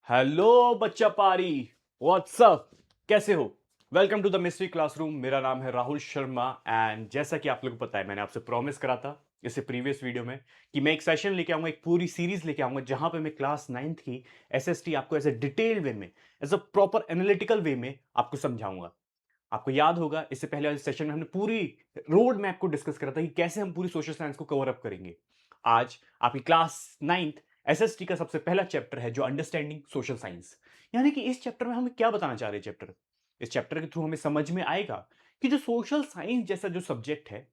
Hello बच्चा पारी। What's up, कैसे हो? Welcome to the mystery classroom. मेरा नाम है राहुल शर्मा एंड जैसा कि आप लोगों को पता है, मैंने आपसे प्रॉमिस करा था इससे प्रीवियस वीडियो में कि मैं एक सेशन लेके आऊंगा, एक पूरी सीरीज लेके आऊंगा जहां पे मैं क्लास 9th की एसएसटी आपको एज ए डिटेल वे में, एज अ प्रॉपर एनालिटिकल वे में आपको समझाऊंगा। आपको याद होगा इससे पहले वाले सेशन में हमने पूरी रोड मैप को डिस्कस करा था कि कैसे हम पूरी सोशल साइंस को कवर अप करेंगे। आज आपकी क्लास 9th एसएसटी का सबसे पहला चैप्टर है जो अंडरस्टैंडिंग सोशल साइंस। यानी कि इस चैप्टर में हमें क्या बताना चाह रहे हैं चैप्टर, इस चैप्टर के थ्रू हमें समझ में आएगा कि जो सोशल साइंस जैसा जो सब्जेक्ट है,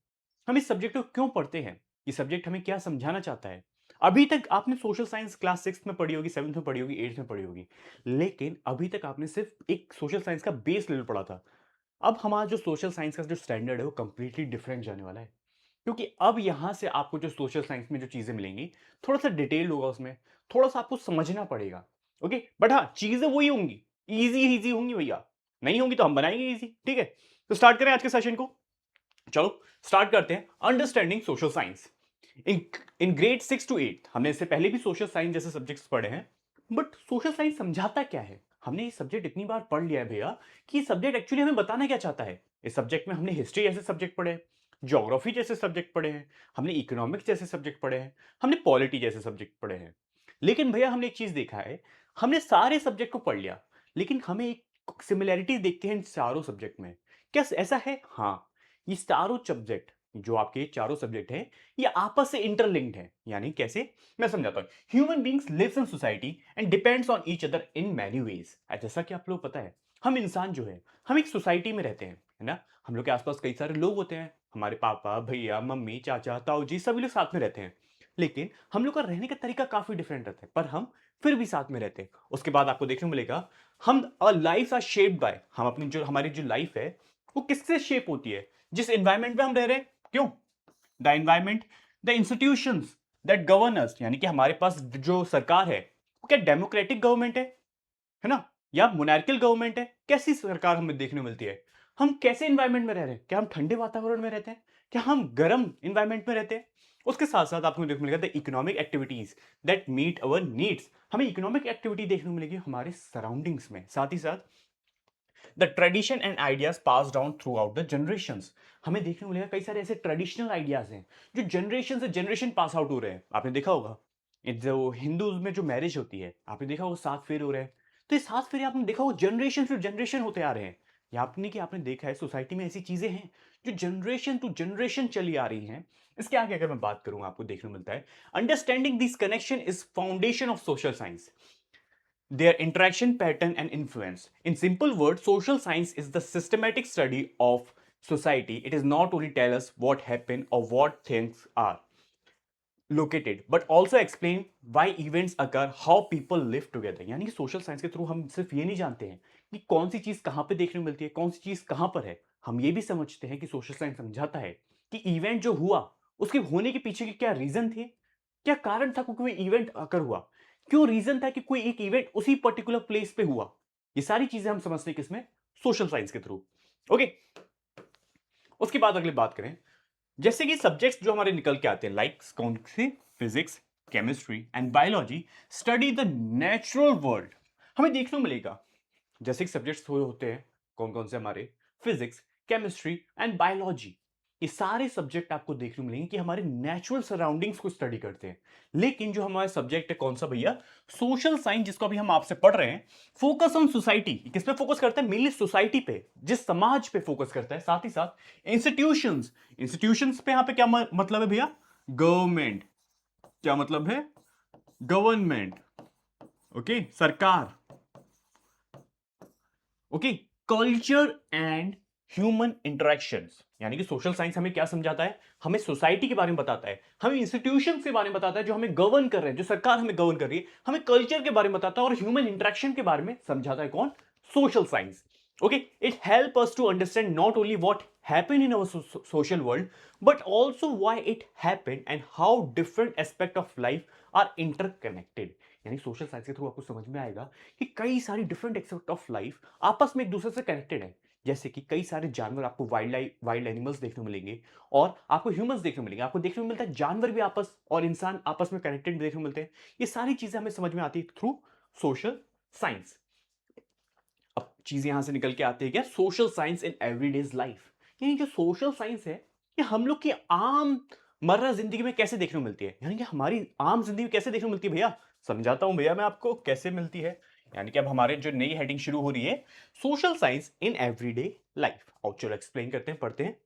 हम इस सब्जेक्ट को क्यों पढ़ते हैं, ये सब्जेक्ट हमें क्या समझाना चाहता है। अभी तक आपने सोशल साइंस क्लास 6 में पढ़ी होगी, 7th में पढ़ी होगी, 8th में पढ़ी होगी, लेकिन अभी तक आपने सिर्फ एक सोशल साइंस का बेस लेवल पढ़ा था। अब हमारा जो सोशल साइंस का जो स्टैंडर्ड है वो कंप्लीटली डिफरेंट जाने वाला है, क्योंकि अब यहां से आपको जो सोशल साइंस में जो चीजें मिलेंगी, थोड़ा सा डिटेल होगा उसमें, थोड़ा सा आपको समझना पड़ेगा। ओके, बट हाँ, चीजें वही होंगी, इजी इजी होंगी भैया। नहीं होंगी तो हम बनाएंगे इजी, ठीक है। तो स्टार्ट करें आज के सेशन को। चलो स्टार्ट करते हैं। Understanding social science. In in grade 6 to 8 हमने इससे पहले भी सोशल साइंस जैसे सब्जेक्ट्स पढ़े हैं, बट सोशल साइंस समझाता क्या है? हमने ये सब्जेक्ट इतनी बार पढ़ लिया है भैया कि ये सब्जेक्ट एक्चुअली हमें बताना क्या चाहता है। इस सब्जेक्ट में हमने हिस्ट्री जैसे सब्जेक्ट पढ़े हैं, ज्योग्राफी जैसे सब्जेक्ट पढ़े हैं, हमने इकोनॉमिक्स जैसे सब्जेक्ट पढ़े हैं, हमने पॉलिटी जैसे सब्जेक्ट पढ़े हैं। लेकिन भैया हमने एक चीज देखा है, हमने सारे सब्जेक्ट को पढ़ लिया, लेकिन हमें एक सिमिलैरिटीज देखते हैं इन चारों सब्जेक्ट में। क्या ऐसा है? हाँ, ये चारों सब्जेक्ट, जो आपके चारों सब्जेक्ट हैं, ये आपस से इंटरलिंक्ड है। यानी कैसे, मैं समझाता हूं। Human beings lives in society and depends on each other in many ways. जैसा कि आप लोग पता है, हम इंसान जो है, हम एक सोसाइटी में रहते हैं, है ना। हम लोग के आसपास कई सारे लोग होते हैं, हमारे पापा, भैया, मम्मी, चाचा, ताऊ जी, सभी लोग साथ में रहते हैं। लेकिन हम लोग का रहने का तरीका काफी डिफरेंट रहता है, पर हम फिर भी साथ में रहते हैं। उसके बाद आपको देखने को मिलेगा, हम लाइफ आर शेप्ड बाय, हम अपनी जो हमारी जो लाइफ है वो किससे शेप होती है? जिस एनवायरमेंट में हम रह रहे हैं। क्यों? The environment, the institutions that govern us, यानी कि हमारे पास जो सरकार है वो क्या डेमोक्रेटिक गवर्नमेंट है ना, या मोनार्कियल गवर्नमेंट है? कैसी सरकार हमें देखने को मिलती है? हम कैसे एनवायरमेंट में रह रहे हैं? क्या हम ठंडे वातावरण में रहते हैं? क्या हम गर्म एनवायरमेंट में रहते हैं? उसके साथ साथ आपको देखने को मिलेगा the economic activities that meet our needs. हमें इकोनॉमिक एक्टिविटी देखने को मिलेगी हमारे सराउंडिंग्स में। साथ ही साथ the tradition and ideas pass down throughout the generation. हमें देखने को मिलेगा कई सारे ऐसे ट्रेडिशनल आइडियाज हैं जो जनरेशन से जनरेशन पास आउट हो रहे हैं। आपने देखा होगा, ये जो हिंदूज में जो मैरिज होती है, आपने देखा होगा 7 फेरे हो रहे हैं। तो ये 7 फेरे आपने देखा होगा जनरेशन टू जनरेशन होते आ रहे हैं। या आपने कि आपने देखा है सोसाइटी में ऐसी चीजें हैं जो जनरेशन टू जनरेशन चली आ रही हैं। इसके आगे अगर मैं बात करूंगा, आपको देखने को मिलता है understanding this connection is foundation of social science, their interaction pattern and influence. In simple words, social science is the systematic study of society. It is not only tell us what happened or what things are located, but also explain why events occur, how people live together. यानी कि social science के through हम सिर्फ ये नहीं जानते हैं कि कौन सी चीज कहां पे देखने को मिलती है, कौन सी चीज कहां पर है। हम ये भी समझते हैं कि सोशल साइंस समझाता है कि इवेंट जो हुआ उसके होने के पीछे के क्या रीजन थे, क्या कारण था कोई इवेंट अकर हुआ, क्यों रीजन था कि कोई एक इवेंट उसी पर्टिकुलर प्लेस पे हुआ। ये सारी चीजें हम समझते हैं किसमें? सोशल साइंस के थ्रू। ओके, उसके बाद अगली बात करें, जैसे कि सब्जेक्ट्स जो हमारे निकल के आते हैं, लाइक कौन से? Physics, chemistry and biology study the natural world. हमें देखने को मिलेगा जैसे कि सब्जेक्ट्स होते हैं कौन कौन से हमारे, फिजिक्स, केमिस्ट्री एंड बायोलॉजी। ये सारे सब्जेक्ट आपको देखने को मिलेंगे कि हमारे नेचुरल सराउंडिंग्स को स्टडी करते हैं। लेकिन जो हमारा सब्जेक्ट है कौन सा भैया? सोशल साइंस, जिसको अभी हम आपसे पढ़ रहे हैं, फोकस ऑन सोसाइटी। किस पे फोकस करता है? मेनली सोसाइटी पे, जिस समाज पे फोकस करता है। साथ ही साथ इंस्टीट्यूशंस, इंस्टीट्यूशंस पे यहां पे क्या मतलब है भैया? गवर्नमेंट। क्या मतलब है? गवर्नमेंट। ओके, सरकार। Okay, culture and human interactions. यानी कि सोशल साइंस हमें क्या समझाता है? हमें सोसाइटी के बारे में बताता है, हमें इंस्टीट्यूशन के बारे में बताता है जो हमें गवर्न कर रहे हैं, जो सरकार हमें गवर्न कर रही है, हमें कल्चर के बारे में बताता है और ह्यूमन इंटरेक्शन के बारे में समझाता है। कौन? Social science. Okay, it help us to understand not only what happened in our social world, but also why it happened and how different aspect of life are interconnected। यानी social science के through आपको समझ में आएगा कि कई सारी different aspect of life आपस में एक दूसरे से कनेक्टेड है। जैसे कि कई सारे जानवर आपको वाइल्ड एनिमल्स देखने को मिलेंगे और आपको ह्यूमंस देखने को मिलेंगे। आपको देखने को मिलता है जानवर भी आपस और इंसान आपस में कनेक्टेड देखने को मिलते हैं। ये सारी चीजें हमें समझ में आती है थ्रू सोशल साइंस। अब चीजें यहां से निकल के आती है क्या, सोशल साइंस इन एवरीडेज लाइफ। यानी जो सोशल साइंस है ये हम लोग की आम मर्रा जिंदगी में कैसे देखने को मिलती है, यानी कि हमारी आम जिंदगी में कैसे देखने को मिलती है भैया। समझाता हूं भैया मैं आपको कैसे मिलती है। यानी कि अब हमारे जो नई हेडिंग शुरू हो रही है, social science in everyday life. और चलो एक्सप्लेन करते हैं, पढ़ते हैं।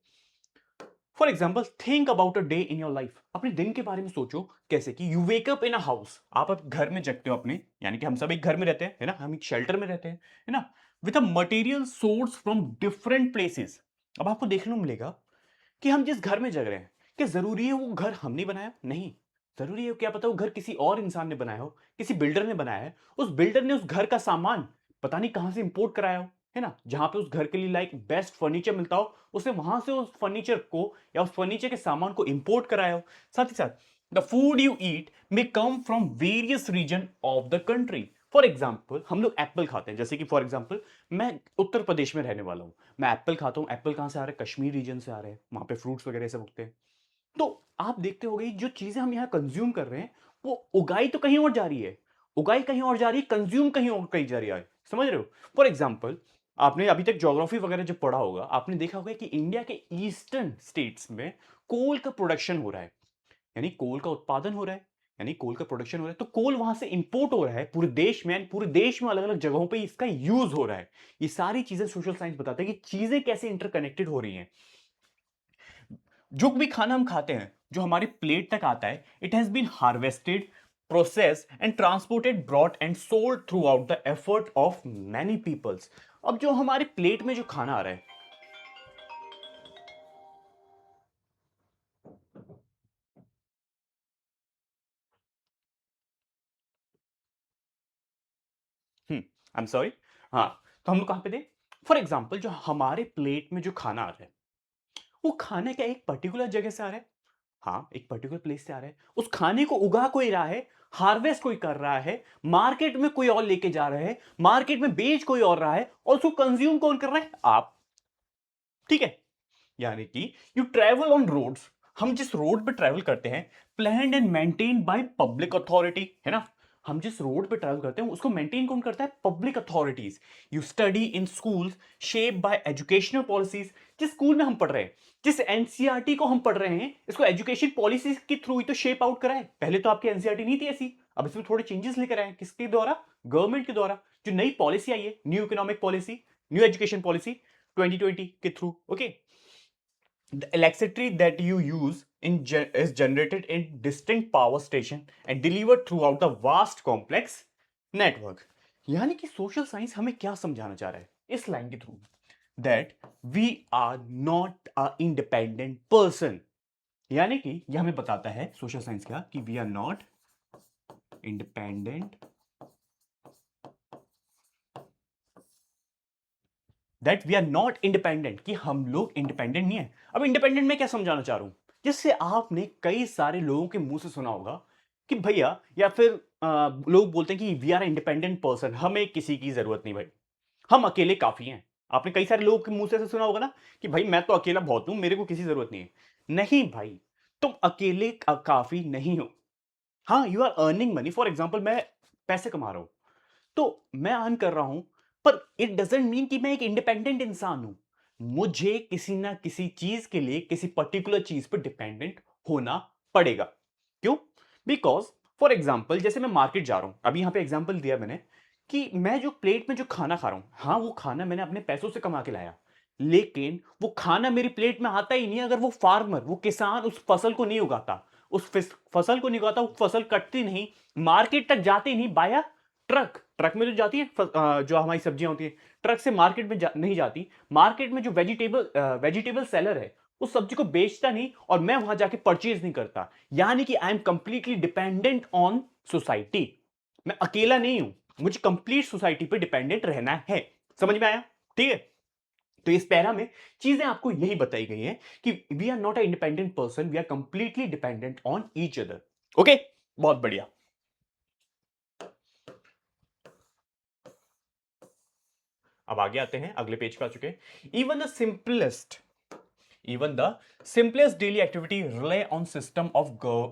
For example, think about a day in your life. अपने दिन के बारे में सोचो, कैसे कि you wake up in a house, आप अब घर में जगते हो अपने, यानी कि हम सब एक घर में रहते हैं, है ना, हम एक शेल्टर में रहते हैं, है ना, with a material source from different places. अब आपको देखने को मिलेगा कि हम जिस घर में जग रहे हैं, क्या जरूरी है वो घर हमने बनाया? नहीं। जरूरी है क्या पता वो घर किसी और इंसान ने बनाया हो, किसी बिल्डर ने बनाया है, उस बिल्डर ने उस घर का सामान पता नहीं कहां से इंपोर्ट कराया हो, है ना, जहां पे उस घर के लिए लाइक बेस्ट फर्नीचर मिलता हो, उसने वहां से उस फर्नीचर को या उस फर्नीचर के सामान को इंपोर्ट कराया हो। साथ ही साथ the food you eat may come from various region of the country. For example, हम लोग एप्पल खाते हैं, जैसे कि फॉर एग्जाम्पल मैं उत्तर प्रदेश में रहने वाला हूं, मैं एप्पल खाता हूं। एप्पल कहां से आ रहे हैं? कश्मीर रीजन से आ रहे हैं, वहां पे फ्रूट्स वगैरह सब उगते हैं। तो आप देखते होंगे जो चीजें हम यहाँ कंज्यूम कर रहे हैं वो उगाई तो कहीं और जा रही है, उगाई कहीं और जा रही है, कंज्यूम कहीं और कहीं जा रही है। समझ रहे हो? फॉर एग्जाम्पल, आपने अभी तक ज्योग्राफी वगैरह जब पढ़ा होगा, आपने देखा होगा कि इंडिया के ईस्टर्न स्टेट्स में कोल का प्रोडक्शन हो रहा है, यानी कोल का उत्पादन हो रहा है, यानी कोल का प्रोडक्शन हो रहा है, तो कोल वहां से इंपोर्ट हो रहा है पूरे देश में, पूरे देश में अलग अलग जगहों पे इसका यूज हो रहा है। ये सारी चीजें सोशल साइंस बताते हैं कि चीजें कैसे इंटरकनेक्टेड हो रही हैं। जो भी खाना हम खाते हैं, जो हमारे प्लेट तक आता है, it has been harvested, process and transported, brought and sold throughout the effort of many peoples. अब जो हमारे प्लेट में जो खाना आ रहा है, आई एम सॉरी, हाँ, तो हम लोग कहां पे थे? फॉर एग्जाम्पल, जो हमारे प्लेट में जो खाना आ रहा है, वो खाना क्या एक पर्टिकुलर जगह से आ रहा है? हाँ, एक पर्टिकुलर प्लेस से आ रहा है। उस खाने को उगा कोई रहा है, हार्वेस्ट कोई कर रहा है, मार्केट में कोई और लेके जा रहा है, मार्केट में बेच कोई और रहा है, और उसको कंज्यूम कौन कर रहा है? आप। ठीक है? यानी कि यू ट्रेवल ऑन रोड्स, हम जिस रोड पे ट्रेवल करते हैं, planned and maintain by public authority, है ना, हम जिस रोड पे ट्रेवल करते हैं उसको मेंटेन कौन करता है? Public authorities. You study in schools shape by educational policies, जिस स्कूल में हम पढ़ रहे हैं, जिस एनसीईआरटी को हम पढ़ रहे हैं, इसको एजुकेशन पॉलिसीज के थ्रू ही तो शेप आउट करा है। पहले तो आपकी एनसीईआरटी नहीं थी ऐसी, अब इसमें थोड़े चेंजेस लेकर आए हैं। किसके द्वारा? गवर्नमेंट के द्वारा। जो नई पॉलिसी आई है, new economic policy, new education policy 2020 के through. Okay, the electricity that you use is generated in distinct power station and delivered throughout the vast complex network। यानी कि सोशल साइंस हमें क्या समझाना चाह रहा है इस लाइन के through? That we are not a independent person. यानी कि यह हमें बताता है सोशल साइंस क्या, कि we are not independent, that we are not independent, कि हम लोग इंडिपेंडेंट नहीं है। अब इंडिपेंडेंट में क्या समझाना चाह रहा हूं? जिससे आपने कई सारे लोगों के मुंह से सुना होगा कि भैया, या फिर लोग बोलते हैं कि वी आर इंडिपेंडेंट पर्सन, हमें किसी की जरूरत नहीं भाई, हम अकेले काफी हैं। आपने कई सारे लोगों के मुंह से ऐसे सुना होगा ना कि भाई मैं तो अकेला बहुत हूं, मेरे को किसी जरूरत नहीं है। नहीं भाई, तुम अकेले काफी नहीं हो। हाँ, you are earning money. For example, मैं पैसे कमा रहा हूं, तो मैं अर्न कर रहा हूं, पर इट डजेंट मीन कि मैं एक इंडिपेंडेंट इंसान हूं। मुझे किसी ना किसी चीज के लिए, किसी पर्टिकुलर चीज पर डिपेंडेंट होना पड़ेगा। क्यों? बिकॉज फॉर एग्जाम्पल, जैसे मैं मार्केट जा रहा हूं, अभी यहां पे एग्जाम्पल दिया मैंने कि मैं जो प्लेट में जो खाना खा रहा हूं, हाँ, वो खाना मैंने अपने पैसों से कमा के लाया, लेकिन वो खाना मेरी प्लेट में आता ही नहीं अगर वो फार्मर, वो किसान उस फसल को नहीं उगाता, उस फसल को नहीं उगाता, वो फसल कटती नहीं, मार्केट तक जाती नहीं बाया ट्रक। ट्रक में जो जाती है जो हमारी सब्जियां होती है, ट्रक से मार्केट में नहीं जाती। मार्केट में जो वेजिटेबल सेलर है, उस सब्जी को बेचता नहीं, और मैं वहां जाके परचेज नहीं करता। यानी कि I am completely dependent on society. मैं अकेला नहीं हूं, मुझे कंप्लीट सोसाइटी पे डिपेंडेंट रहना है। समझ में आया? ठीक है? तो इस पैरा में चीजें आपको यही बताई गई हैं कि we are not a independent person, we are completely dependent on each other. Okay, बहुत बढ़िया। अब आगे आते हैं, अगले पेज पे आ चुके हैं। Even the simplest daily activity rely on system of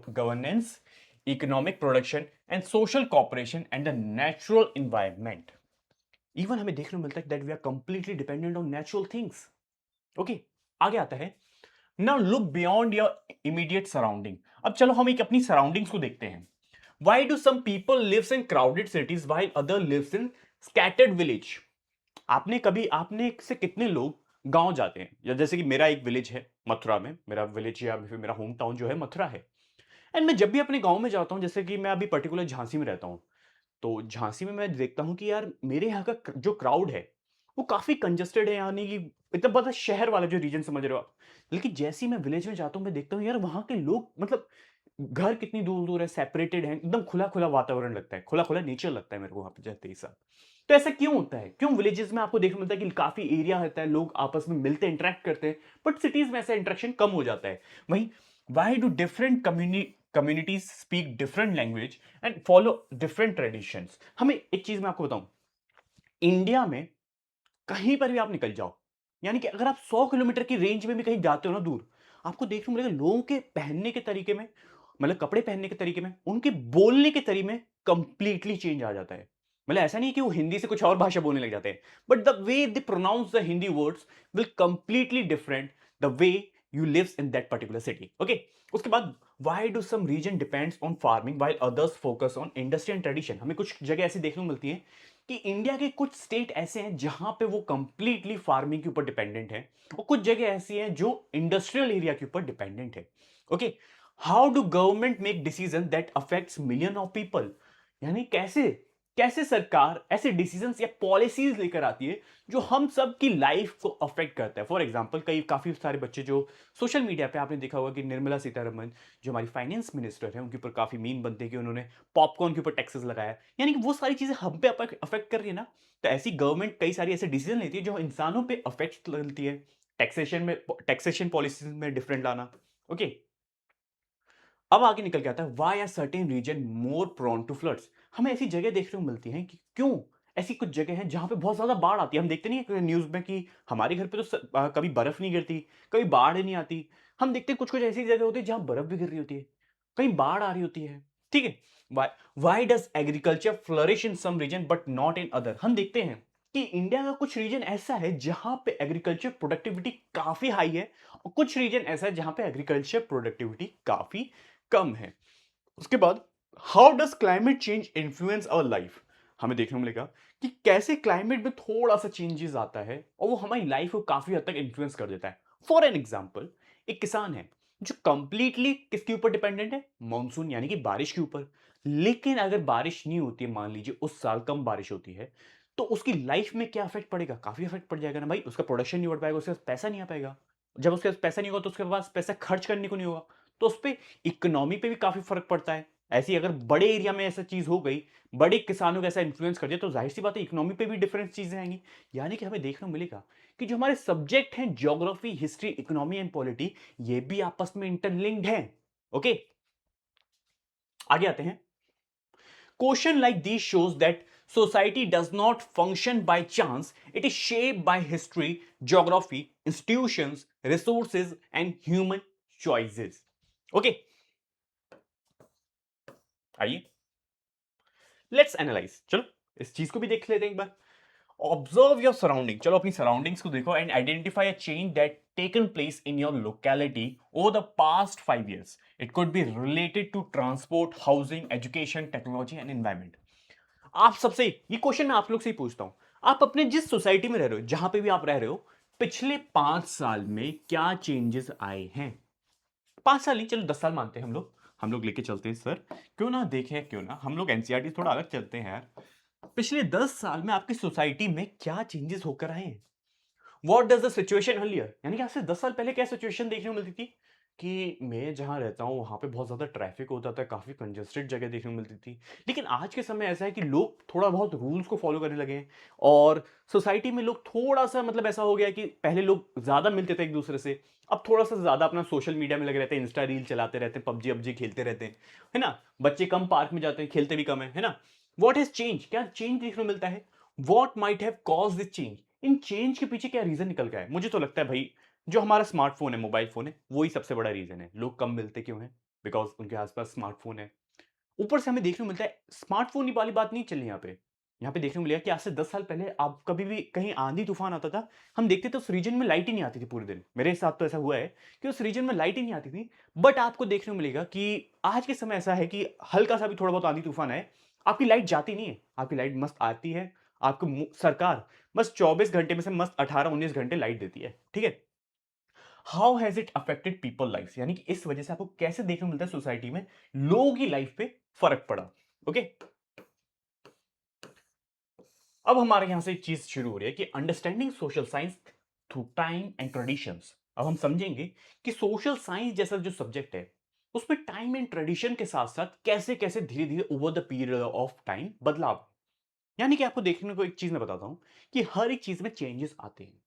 governance economic production and social cooperation and the natural environment. Even हमें देखने को मिलता है that we are completely dependent on natural things. Okay, आगे आता है, now look beyond your immediate surrounding. अब चलो हम एक अपनी सराउंडिंग्स को देखते हैं। Why do some people lives in crowded cities while other lives in scattered village? आपने से कितने लोग गांव जाते हैं, या जैसे कि मेरा एक विलेज है मथुरा में, मेरा विलेज या फिर मेरा होम टाउन जो है मथुरा है। एंड मैं जब भी अपने गांव में जाता हूं, जैसे कि मैं अभी पर्टिकुलर झांसी में रहता हूं, तो झांसी में मैं देखता हूं कि यार मेरे यहाँ का जो क्राउड है वो काफी कंजेस्टेड है, यानी कि इतना बड़ा शहर वाला जो रीजन समझ रहे हो आप। लेकिन जैसे ही मैं विलेज में जाता हूं, मैं देखता हूँ यार वहां के लोग मतलब घर कितनी दूर दूर है, सेपरेटेड है, एकदम खुला खुला वातावरण लगता है, खुला खुला नेचर लगता है मेरे को वहां पे जाते ही सब। तो ऐसा क्यों होता है? क्यों विलेजेस में आपको देखने को मिलता है कि काफी एरिया होता है, लोग आपस में मिलते हैं, इंटरेक्ट करते हैं, बट सिटीज में ऐसा इंटरेक्शन कम हो जाता है। वहीं why do different communities speak different language and follow different traditions? हमें एक चीज मैं आपको बताऊं, इंडिया में कहीं पर भी आप निकल जाओ, यानी कि अगर आप 100 किलोमीटर की रेंज में भी कहीं जाते हो ना दूर, आपको देखने को मिलेगा लोगों के पहनने के तरीके में, मतलब कपड़े पहनने के तरीके में, उनके बोलने के तरीके में कंप्लीटली चेंज आ जाता है। मतलब ऐसा नहीं कि वो हिंदी से कुछ और भाषा बोलने लग जाते हैं, but the way they pronounce the Hindi words will completely different the way you lives in that particular city. Okay, उसके बाद why do some region depends on farming while others focus on industry and tradition? हमें कुछ जगह ऐसी देखने को मिलती है कि इंडिया के कुछ स्टेट ऐसे हैं जहां पे वो कंप्लीटली फार्मिंग के ऊपर डिपेंडेंट है, और कुछ जगह ऐसी हैं जो इंडस्ट्रियल एरिया के ऊपर डिपेंडेंट है। Okay, how do government make decision that affects million of people? यानी कैसे कैसे सरकार ऐसे डिसीजंस या पॉलिसीज लेकर आती है जो हम सब की लाइफ को अफेक्ट करता है। फॉर एग्जांपल, कई काफी सारे बच्चे जो सोशल मीडिया पे आपने देखा होगा कि निर्मला सीतारमन जो हमारी फाइनेंस मिनिस्टर है, उनके ऊपर काफी मीन बनते हैं कि उन्होंने पॉपकॉर्न के ऊपर टैक्सेस लगाया, यानी कि वो सारी चीजें हम पे अफेक्ट कर रही है ना। तो ऐसी गवर्नमेंट कई सारी ऐसे डिसीजन लेती है जो इंसानों पे अफेक्ट लेती है। टैक्सेशन पॉलिसी में डिफरेंट लाना। ओके, अब आगे निकल के आता है, why are certain region more prone to floods? हमें ऐसी जगह देखने को मिलती हैं कि क्यों ऐसी कुछ जगह हैं जहां पे बहुत ज्यादा बाढ़ आती है। हम देखते नहीं है न्यूज में कि हमारे घर पे तो कभी बर्फ नहीं गिरती, कभी बाढ़ ही नहीं आती। हम देखते हैं कुछ कुछ ऐसी जगह होती है जहां बर्फ भी गिर रही होती है, कहीं बाढ़ आ रही होती है। ठीक है, why does agriculture flourish in some region but not in other? हम देखते हैं कि इंडिया का कुछ रीजन ऐसा है जहां पे एग्रीकल्चर प्रोडक्टिविटी काफी हाई है, और कुछ रीजन ऐसा है जहां पे एग्रीकल्चर प्रोडक्टिविटी काफी कम है। उसके बाद, how does climate change influence our life? हमें देखने को मिलेगा कि कैसे क्लाइमेट में थोड़ा सा चेंजेस आता है और वो हमारी लाइफ को काफी हद तक इन्फ्लुएंस कर देता है। फॉर एन एग्जाम्पल, एक किसान है जो कंप्लीटली किसके ऊपर डिपेंडेंट है? मानसून यानी कि बारिश के ऊपर। लेकिन अगर बारिश नहीं होती है, मान लीजिए उस साल कम बारिश होती है, तो उसकी लाइफ में क्या इफेक्ट पड़ेगा? काफी इफेक्ट पड़ जाएगा ना भाई, उसका प्रोडक्शन नहीं बढ़ पाएगा, उसके पास पैसा नहीं आ पाएगा। जब उसके पास पैसा नहीं होगा तो उसके पास पैसा खर्च करने को नहीं होगा, तो उस पर इकोनॉमी पे भी काफी फर्क पड़ता है। ऐसी अगर बड़े एरिया में ऐसा चीज हो गई, बड़े किसानों को ऐसा इन्फ्लुएंस कर दिया, तो जाहिर सी बात है इकोनॉमी पे भी डिफरेंट चीजें आएंगी। यानी कि हमें देखने को मिलेगा कि जो हमारे सब्जेक्ट हैं geography, history, economy and polity, ये भी आपस में इंटरलिंक्ड हैं। ओके, आगे आते हैं। Question like these shows that society does not function by chance. It is shaped by history, geography, institutions, resources, and human choices. Okay, आइए लेट्स एनालाइज। चलो इस चीज को भी देख लेते हैं एक बार। ऑब्जर्व योर सराउंडिंग, चलो अपनी सराउंडिंग्स को देखो and identify a change that taken place in your locality over the past 5 years. It could be related to transport, housing, education, technology and environment. आप सबसे ये क्वेश्चन मैं आप लोग से ही पूछता हूं, आप अपने जिस सोसाइटी में रह रहे हो, जहां पे भी आप रह रहे हो, पिछले 5 साल में क्या चेंजेस आए हैं? 5 साल नहीं, चलो 10 साल मानते हैं हम लोग लेके चलते हैं सर। क्यों ना देखें, क्यों ना हम लोग एनसीईआरटी थोड़ा अलग चलते हैं यार। पिछले 10 साल में आपकी सोसाइटी में क्या चेंजेस होकर आए हैं? What does the situation earlier? यानी कि आज से 10 साल पहले क्या सिचुएशन देखने को मिलती थी कि मैं जहां रहता हूं वहां पे बहुत ज्यादा ट्रैफिक होता था, काफी कंजेस्टेड जगह देखने को मिलती थी। लेकिन आज के समय ऐसा है कि लोग थोड़ा बहुत रूल्स को फॉलो करने लगे हैं, और सोसाइटी में लोग थोड़ा सा मतलब ऐसा हो गया कि पहले लोग ज्यादा मिलते थे एक दूसरे से, अब थोड़ा सा ज्यादा अपना सोशल मीडिया में लगे रहते हैं, इंस्टा रील चलाते रहते हैं, पबजी अबजी खेलते रहते हैं, है ना। बच्चे कम पार्क में जाते हैं, खेलते भी कम है ना। What has change? क्या चेंज देखने को मिलता है? What might have cause this change? In change के पीछे क्या रीजन निकल गया है? मुझे तो लगता है भाई, जो हमारा स्मार्टफोन है, मोबाइल फोन है, वही सबसे बड़ा रीजन है। लोग कम मिलते क्यों हैं? बिकॉज उनके आसपास स्मार्टफोन है। ऊपर से हमें देखने को मिलता है स्मार्टफोन वाली बात नहीं चल रही यहाँ पे देखने को मिलेगा कि आज से 10 साल पहले आप कभी भी कहीं आंधी तूफान आता था, हम देखते थे उस रीजन में लाइट ही नहीं आती थी पूरे दिन। मेरे साथ तो ऐसा हुआ है कि उस रीजन में लाइट ही नहीं आती थी। बट आपको देखने को मिलेगा कि आज के समय ऐसा है कि हल्का सा भी थोड़ा बहुत आंधी तूफान है, आपकी लाइट जाती नहीं है, आपकी लाइट मस्त आती है। आपको सरकार बस 24 घंटे में से मस्त 18-19 घंटे लाइट देती है, ठीक है। How has it affected people life, यानी कि इस वजह से आपको कैसे देखने को मिलता है सोसाइटी में लोगों की लाइफ पे फर्क पड़ा। ओके, अब हमारे यहां से एक चीज शुरू हो रही है कि understanding social science through time and traditions. अब हम समझेंगे कि सोशल साइंस जैसा जो सब्जेक्ट है उसमें टाइम एंड ट्रेडिशन के साथ साथ कैसे कैसे धीरे धीरे over the period of time बदलाव, यानी कि आपको देखने को एक चीज मैं बताता हूं कि हर एक चीज में चेंजेस आते हैं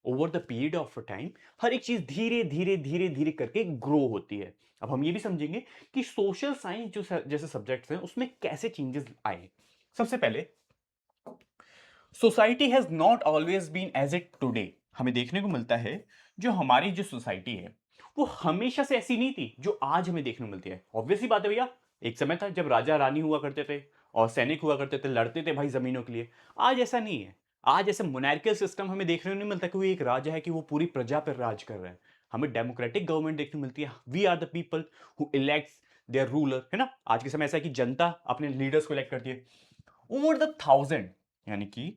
over the period of time. हर एक चीज धीरे धीरे धीरे धीरे करके ग्रो होती है। अब हम ये भी समझेंगे कि सोशल साइंस जो जैसे सब्जेक्ट्स हैं उसमें कैसे चेंजेस आए। सबसे पहले, society has not always been as it today. हमें देखने को मिलता है जो हमारी जो सोसाइटी है वो हमेशा से ऐसी नहीं थी जो आज हमें देखने को मिलती है। ऑब्वियसली बात है भैया, एक समय था जब राजा रानी हुआ करते थे और सैनिक हुआ करते थे, लड़ते थे भाई जमीनों के लिए। आज ऐसा नहीं है। आज ऐसे मोनार्कियल सिस्टम हमें देखने को नहीं मिलता कि वो एक राजा है कि वो पूरी प्रजा पर राज कर रहा है। हमें डेमोक्रेटिक गवर्नमेंट देखने को मिलती है। We are the people who elects their rulers, है ना। आज के समय ऐसा है कि जनता अपने लीडर्स को इलेक्ट करती है। ओवर द थाउजेंड, यानी कि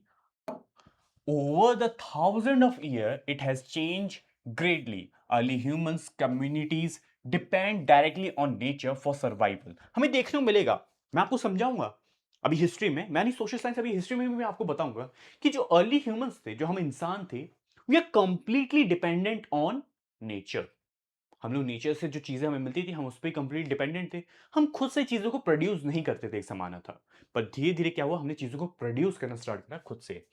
over the thousand of year, it has changed greatly. Early humans communities depend directly on nature for survival. हमें देखने को मिलेगा, मैं आपको समझाऊंगा अभी हिस्ट्री में, मैं नहीं सोशल साइंस, अभी हिस्ट्री में भी मैं आपको बताऊंगा कि जो अर्ली ह्यूमंस थे, जो हम इंसान थे, we are completely dependent on nature. हम लोग नेचर से जो चीजें हमें मिलती थी हम उस पर कंप्लीट डिपेंडेंट थे। हम खुद से चीजों को प्रोड्यूस नहीं करते थे, एक समाना था। पर धीरे धीरे क्या हुआ, हमने चीजों को प्रोड्यूस करना स्टार्ट करा खुद से।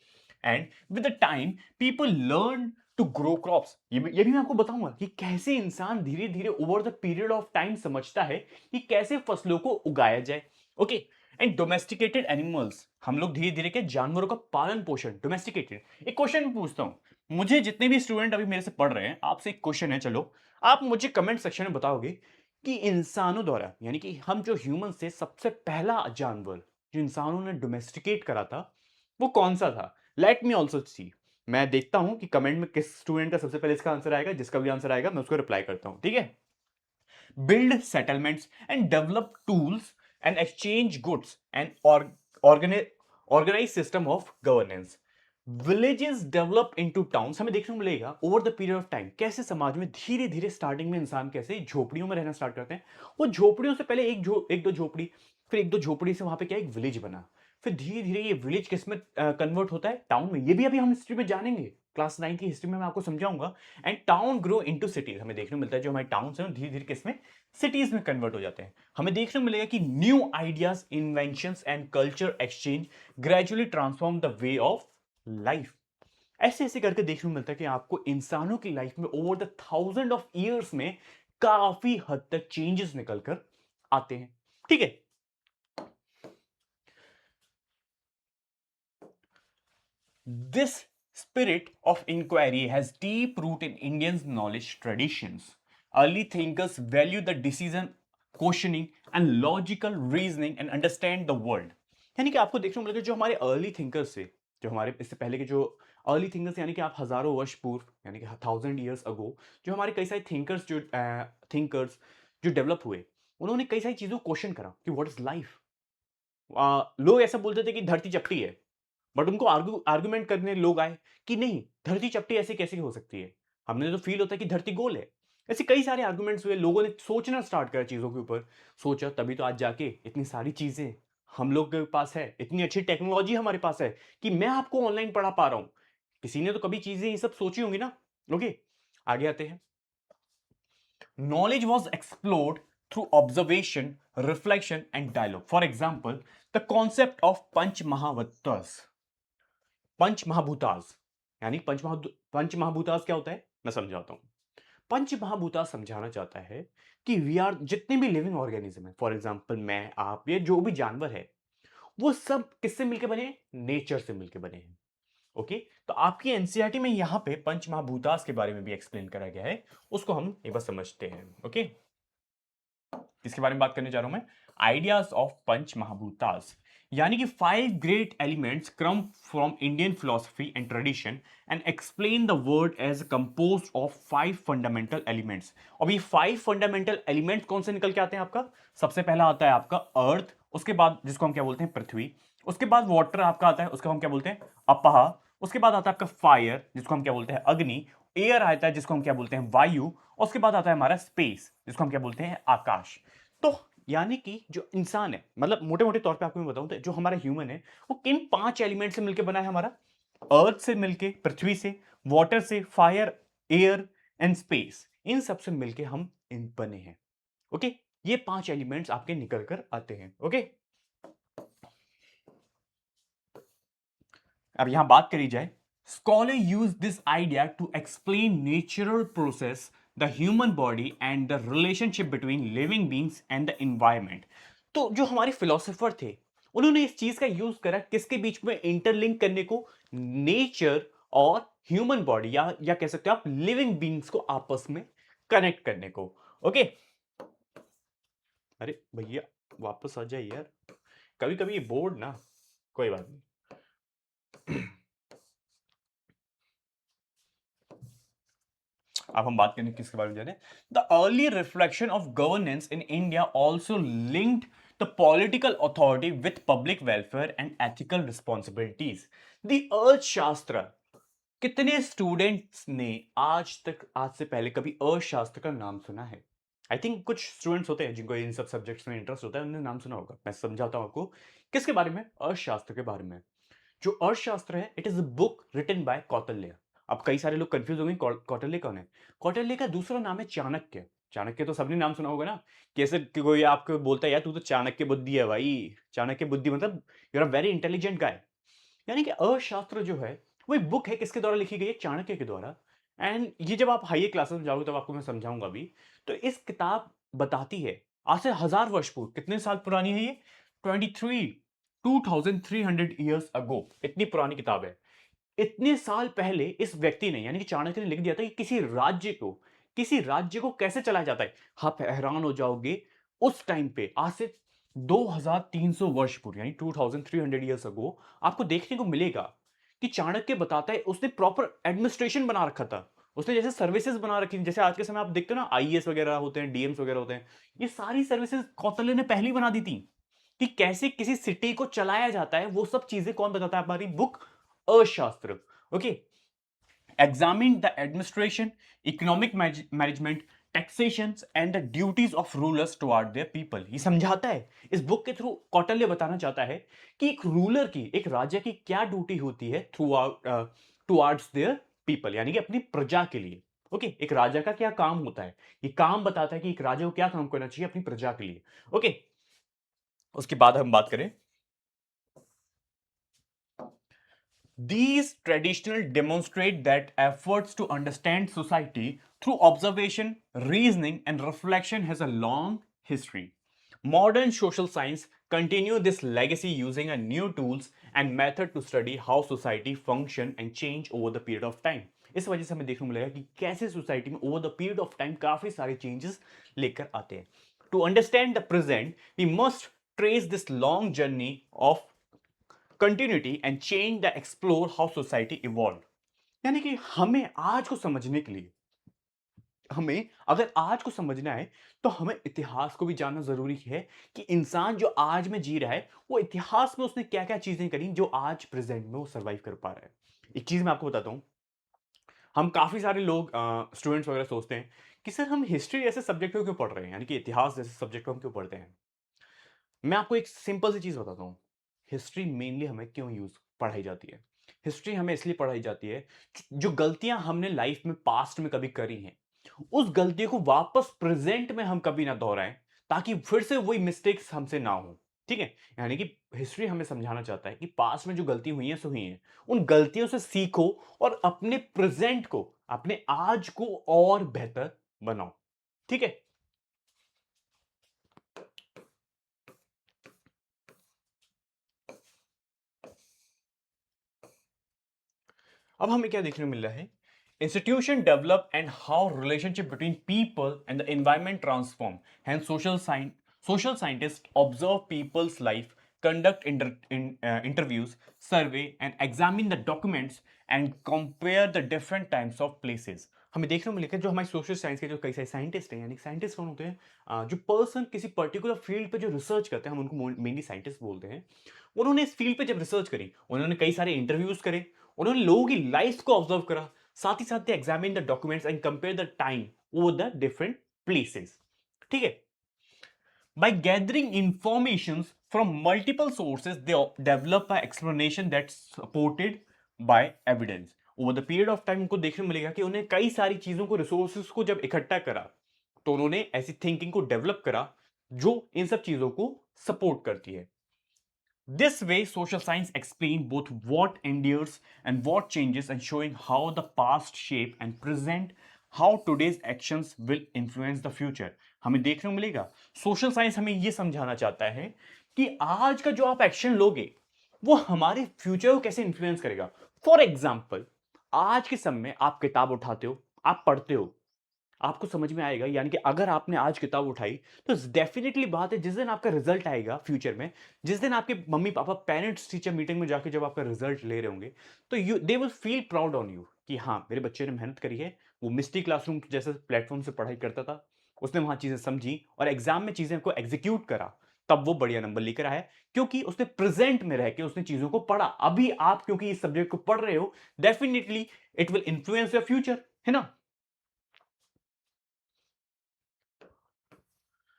And with the time people learn to grow crops. ये भी मैं आपको बताऊंगा कि कैसे इंसान धीरे धीरे over the period of time समझता है कि कैसे फसलों को उगाया जाए। ओके, एंड डोमेस्टिकेटेड एनिमल्स, हम लोग धीरे धीरे के जानवरों का पालन पोषण, डोमेस्टिकेटेड। एक क्वेश्चन भी पूछता हूं, मुझे जितने भी स्टूडेंट अभी मेरे से पढ़ रहे हैं, आपसे एक क्वेश्चन है, चलो आप मुझे कमेंट सेक्शन में बताओगे कि इंसानों द्वारा, यानी कि हम जो ह्यूमन से सबसे पहला जानवर जो इंसानों ने डोमेस्टिकेट करा था वो कौन सा था। Let me also see. मैं देखता हूं कि कमेंट में किस स्टूडेंट का सबसे पहले इसका आंसर आएगा। जिसका भी आंसर आएगा मैं उसको रिप्लाई करता हूं, ठीक है। Build settlements and develop tools and exchange goods and organize system of governance. Villages develop into towns। हमें देखने को मिलेगा over the period of time कैसे समाज में धीरे धीरे स्टार्टिंग में इंसान कैसे झोपड़ियों में रहना स्टार्ट करते हैं। वो झोपड़ियों से पहले एक दो झोपड़ी, फिर एक दो झोपड़ी से वहां पे क्या एक विलेज बना, फिर धीरे धीरे ये विलेज किस में कन्वर्ट होता है, टाउन में। ये भी अभी हम हिस्ट्री में जानेंगे, क्लास 9 की हिस्ट्री में मैं आपको समझाऊंगा। And town grow into cities. हमें देखने को मिलता है जो हमारे टाउन्स हैं धीरे धीरे किसमें, सिटीज में कन्वर्ट हो जाते हैं। हमें देखने को मिलेगा कि new ideas, inventions and culture exchange gradually transform the way of life. ऐसे ऐसे करके देखने को मिलता है कि आपको इंसानों की लाइफ में over the thousand of years में काफी हद तक चेंजेस निकलकर आते हैं, ठीक है। This spirit of inquiry has deep root in Indians' knowledge traditions. Early thinkers value the decision questioning and logical reasoning and understand the world. यानी कि आपको देखने को मिलेगा जो हमारे अर्ली थिंकर्स थे, जो हमारे इससे पहले के जो अर्ली थिंकर्स, यानी कि आप हजारों वर्ष पूर्व, यानी कि 1000 years अगो, जो हमारे कई सारे थिंकर्स जो डेवलप हुए, उन्होंने कई सारी चीजों को क्वेश्चन करा कि व्हाट इज लाइफ। लोग ऐसा बोलते थे कि धरती चपटी है, बट उनको आर्गुमेंट करने लोग आए कि नहीं, धरती चपटी ऐसे कैसे हो सकती है, हमने तो फील होता है कि धरती गोल है। ऐसे कई सारे आर्गुमेंट्स हुए, लोगों ने सोचना स्टार्ट करा चीजों के ऊपर। सोचा तभी तो आज जाके इतनी सारी चीजें हम लोग के पास है, इतनी अच्छी टेक्नोलॉजी हमारे पास है कि मैं आपको ऑनलाइन पढ़ा पा रहा हूं। किसी ने तो कभी चीजें ये सब सोची होंगी ना। ओके, आगे आते हैं। Knowledge was explored through observation, reflection, and dialogue. For example, the concept of Panch Mahabhutas. पंच महाभूतास, यानी पंच महाभूतास क्या होता है मैं समझाता हूं। पंच महाभूतास समझाना चाहता है कि वी आर, जितने भी लिविंग ऑर्गेनिज्म है, फॉर एग्जांपल मैं, आप, ये जो भी जानवर है, वो सब किससे मिलकर बने, नेचर से मिलकर बने हैं। ओके, तो आपकी एनसीईआरटी में यहां पे पंच महाभूतास के बारे में भी एक्सप्लेन करा गया है, उसको हम एक बार समझते हैं। ओके, किसके बारे में बात करने जा रहा हूं मैं, आइडियाज ऑफ पंच महाभूतास, यानी कि 5 great elements come from Indian philosophy and tradition and explain the world as compose of 5 fundamental elements. अब ये 5 फंडामेंटल एलिमेंट्स कौन से निकल के आते हैं आपका? सबसे पहला आता है आपका अर्थ, उसके बाद जिसको हम क्या बोलते हैं पृथ्वी, उसके बाद वाटर आपका आता है, उसको हम क्या बोलते हैं अपहा, उसके बाद आता है आपका फायर जिसको हम क्या बोलते हैं अग्नि, एयर आता है जिसको हम क्या बोलते हैं वायु, उसके बाद आता है हमारा स्पेस जिसको हम क्या बोलते हैं आकाश। तो यानी कि जो इंसान है, मतलब मोटे मोटे तौर पे आपको मैं बताऊं तो जो हमारा ह्यूमन है वो किन 5 एलिमेंट से मिलकर बना है हमारा? अर्थ से मिलके, पृथ्वी से, वाटर से, फायर, एयर एंड स्पेस, इन सब से मिलके हम इन बने हैं। ओके, ये 5 एलिमेंट्स आपके निकल कर आते हैं। ओके, अब यहां बात करी जाए, scholar use this idea to explain natural process, the human body and the relationship between living beings and the environment. तो जो हमारे फिलोसोफर थे उन्होंने इस चीज का यूज करा किसके बीच में इंटरलिंक करने को? नेचर और ह्यूमन बॉडी, या कह सकते हो आप लिविंग बींग्स को आपस में कनेक्ट करने को। ओके, अरे भैया वापस आ जाए यार, कभी कभी ये बोर्ड ना, कोई बात नहीं। अब हम बात करें किसके बारे में जाने। The early reflection of governance in India also linked the political authority with public welfare and ethical responsibilities. The अर्थशास्त्र, कितने स्टूडेंट्स ने आज तक, आज से पहले कभी अर्थशास्त्र का नाम सुना है? आई थिंक कुछ स्टूडेंट्स होते हैं जिनको इन सब सब्जेक्ट्स में इंटरेस्ट होता है, उन्होंने नाम सुना होगा। मैं समझाता हूं आपको किसके बारे में, अर्थशास्त्र के बारे में। जो अर्थशास्त्र है it is a book written by Kautilya. अब कई सारे लोग कंफ्यूज होंगे कौटिल्य कौन है? कौटिल्य का दूसरा नाम है चाणक्य। चाणक्य तो सबने नाम सुना होगा ना, कैसे कि कोई आपको बोलता है यार तू तो चाणक्य बुद्धि है भाई, चाणक्य बुद्धि मतलब you are a very intelligent guy. यानी कि अर्थशास्त्र जो है वो एक बुक है, किसके द्वारा लिखी गई है? चाणक्य के द्वारा। एंड ये जब आप हाई क्लासेस में जाओगे तब आपको मैं समझाऊंगा भी। तो इस किताब बताती है आज से 1000 वर्ष पूर्व, कितने साल पुरानी है ये? 2300 अगो, इतनी पुरानी किताब है। इतने साल पहले इस व्यक्ति ने, यानी कि चाणक्य ने लिख दिया था कि किसी राज्य को कैसे चलाया जाता है। आप हैरान हो जाओगे, उस टाइम पे आज से 2300 वर्ष पूर्व, यानी 2300 अगो, आपको देखने को मिलेगा कि चाणक्य बताता है उसने प्रॉपर एडमिनिस्ट्रेशन बना रखा था। उसने जैसे सर्विसेज बना रखी थी, जैसे आज के समय आप देखते हो ना आईएएस वगैरह होते हैं, डीएम्स वगैरह होते हैं, ये सारी सर्विसेज कौटिल्य ने पहले ही बना दी थी कि कैसे किसी सिटी को चलाया जाता है। वो सब चीजें कौन बताता है? हमारी बुक अर्थशास्त्र। Okay, examined the administration, economic management, taxations and the duties of rulers toward their people। ये समझाता है, इस बुक के थ्रू कौटिल्य बताना चाहता है कि एक रूलर की, एक राजा की क्या ड्यूटी होती है through out towards their people, यानी कि अपनी प्रजा के लिए। ओके, एक राजा का क्या काम होता है, ये काम बताता है कि एक राजा को क्या काम करना चाहिए अपनी प्रजा के लिए। ओके, उसके बाद हम बात करें, these traditional demonstrate that efforts to understand society through observation, reasoning, and reflection has a long history. Modern social science continue this legacy using a new tools and method to study how society function and change over the period of time। इस वजह से हमें देखने को मिलेगा कि कैसे society में over the period of time काफी सारे चेंजेस लेकर आते हैं। To understand the present we must trace this long journey of continuity and change that explore how society evolved। यानी कि हमें आज को समझने के लिए, हमें अगर आज को समझना है तो हमें इतिहास को भी जानना जरूरी है कि इंसान जो आज में जी रहा है वो इतिहास में उसने क्या क्या चीजें करी जो आज प्रेजेंट में वो सरवाइव कर पा रहा है। एक चीज मैं आपको बताता हूं, हम काफी सारे लोग स्टूडेंट्स वगैरह सोचते हैं कि सर हम हिस्ट्री जैसे सब्जेक्ट को क्यों पढ़ रहे हैं, यानी कि इतिहास जैसे सब्जेक्ट को हम क्यों पढ़ते हैं। मैं आपको एक सिंपल सी चीज बताता हूँ, हिस्ट्री मेनली हमें क्यों यूज पढ़ाई जाती है। हिस्ट्री हमें इसलिए पढ़ाई जाती है जो गलतियां हमने लाइफ में पास्ट में कभी करी हैं, उस गलतियों को वापस प्रेजेंट में हम कभी ना दोहराएं, ताकि फिर से वही मिस्टेक्स हमसे ना हो। ठीक है, यानी कि हिस्ट्री हमें समझाना चाहता है कि पास्ट में जो गलती हुई है सो हुई है, उन गलतियों से सीखो और अपने प्रेजेंट को, अपने आज को और बेहतर बनाओ। ठीक है, अब हमें क्या देखने को मिल रहा है, institution develop and how relationship between people and the environment transform, hence social science Social scientists observe people's life, conduct interviews, survey, and examine the documents and compare the different types of places. हमें देखने को मिलेगा जो हमारे social science के जो कई सारे साइंटिस्ट हैं, यानी साइंटिस्ट कौन होते हैं, जो पर्सन किसी पर्टिकुलर फील्ड पे जो रिसर्च करते हैं, हम उनको मेनली साइंटिस्ट बोलते हैं। उन्होंने इस फील्ड पे जब रिसर्च करी, उन्होंने कई सारे इंटरव्यूज करे, उन्होंने लोगों की लाइफ को ऑब्जर्व करा, साथ ही साथ they examine the documents and compare the time over the different places. ठीक है। By gathering informations from multiple sources, they develop an explanation that's supported by evidence. Over the period of time उनको देखने को मिलेगा कि उन्हें कई सारी चीजों को, रिसोर्सेज को जब इकट्ठा करा, तो उन्होंने ऐसी थिंकिंग को डेवलप करा जो इन सब चीजों को सपोर्ट करती है। This way, social science explain both what endures and what changes, and showing how the past shape and present how today's actions will influence the future. हमें देखने को मिलेगा सोशल साइंस हमें यह समझाना चाहता है कि आज का जो आप एक्शन लोगे वो हमारे फ्यूचर को कैसे इन्फ्लुएंस करेगा। फॉर एग्जाम्पल, आज के समय में आप किताब उठाते हो, आप पढ़ते हो, आपको समझ में आएगा, यानी कि अगर आपने आज किताब उठाई तो डेफिनेटली बात है जिस दिन आपका रिजल्ट आएगा फ्यूचर में, जिस दिन आपके mummy papa parents teacher meeting में जाके जब आपका रिजल्ट ले रहे होंगे, तो you they will feel proud on you कि हाँ, मेरे बच्चे ने मेहनत करी है, वो मिस्टी क्लासरूम जैसे प्लेटफॉर्म से पढ़ाई करता था, उसने वहां चीजें समझी और एग्जाम में चीजें को एग्जीक्यूट करा, तब वो बढ़िया नंबर लेकर आया, क्योंकि उसने प्रेजेंट में रह के उसने चीजों को पढ़ा। अभी आप क्योंकि इस सब्जेक्ट को पढ़ रहे हो, definitely it will influence your future, है ना।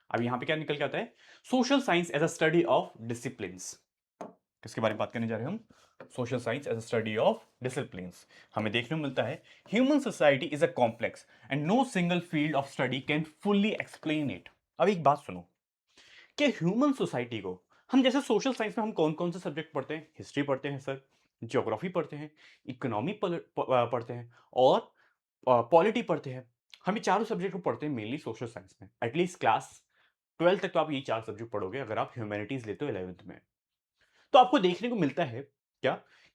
अब यहां पे क्या निकल के आता है, social science as a study of disciplines. किसके बारे में बात करने जा रहे हैं हम, social science as a study of disciplines. हमें देखने को मिलता है human society is a complex and no single field of study can fully explain it. अब एक बात सुनो कि ह्यूमन सोसाइटी को हम, जैसे सोशल साइंस में हम कौन कौन से सब्जेक्ट पढ़ते हैं, हिस्ट्री पढ़ते हैं सर, ज्योग्राफी पढ़ते हैं, इकोनॉमी पढ़ते हैं और पॉलिटी पढ़ते हैं। हम ये चारों सब्जेक्ट को पढ़ते हैं मेनली सोशल साइंस में। एटलीस्ट क्लास 12 तक तो आप ये चार सब्जेक्ट पढ़ोगे अगर आप ह्यूमैनिटीज लेते हो 11th में। तो आपको देखने को मिलता है क्या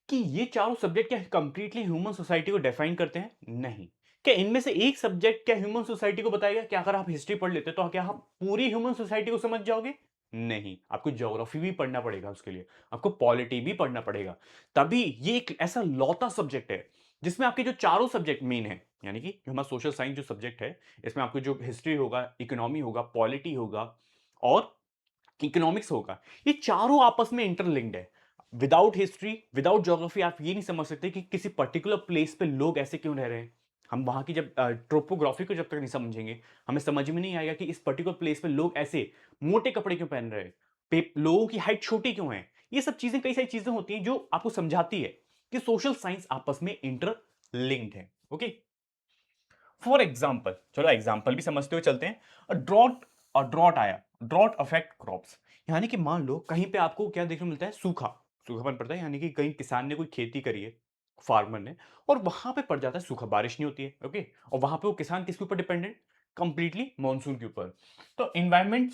कि ये चारों सब्जेक्ट क्या कंप्लीटली ह्यूमन सोसाइटी को डिफाइन करते हैं? नहीं। क्या इनमें से एक सब्जेक्ट क्या ह्यूमन सोसाइटी को बताएगा? क्या अगर आप हिस्ट्री पढ़ लेते तो क्या आप पूरी ह्यूमन सोसाइटी को समझ जाओगे? नहीं, आपको ज्योग्राफी भी पढ़ना पड़ेगा, उसके लिए आपको पॉलिटी भी पढ़ना पड़ेगा। तभी ये एक ऐसा लौता सब्जेक्ट है जिसमें आपके जो चारों सब्जेक्ट मेन है, यानी कि हमारा सोशल साइंस जो सब्जेक्ट है, इसमें आपको जो हिस्ट्री होगा, इकोनॉमी होगा, पॉलिटी होगा और इकोनॉमिक्स होगा, ये चारों आपस में इंटरलिंक्ड है। विदाउट हिस्ट्री, विदाउट ज्योग्राफी आप ये नहीं समझ सकते कि किसी पर्टिकुलर प्लेस पे लोग ऐसे क्यों रह रहे हैं। हम वहां की जब ट्रोपोग्राफी को जब तक नहीं समझेंगे, हमें समझ में नहीं आएगा कि इस पर्टिकुलर प्लेस पे लोग ऐसे मोटे कपड़े क्यों पहन रहे हैं, लोगों की हाइट छोटी क्यों है। ये सब चीजें, कई सारी चीजें होती हैं जो आपको समझाती है कि सोशल साइंस आपस में इंटरलिंक्ड है। ओके, फॉर एग्जाम्पल, चलो एग्जाम्पल भी समझते हुए चलते हैं। ड्रॉट आया, ड्रॉट अफेक्ट क्रॉप्स, यानी कि मान लो कहीं पे आपको क्या देखने को मिलता है, सूखा, सूखापन पड़ता है, यानी कि कहीं किसान ने कोई खेती करी है, फार्मर ने, और वहां पे पड़ जाता है सूखा, बारिश नहीं होती है। ओके, और वहां पे वो किसान किसके ऊपर डिपेंडेंट, कंप्लीटली मॉनसून के ऊपर। तो इन्वायरमेंट,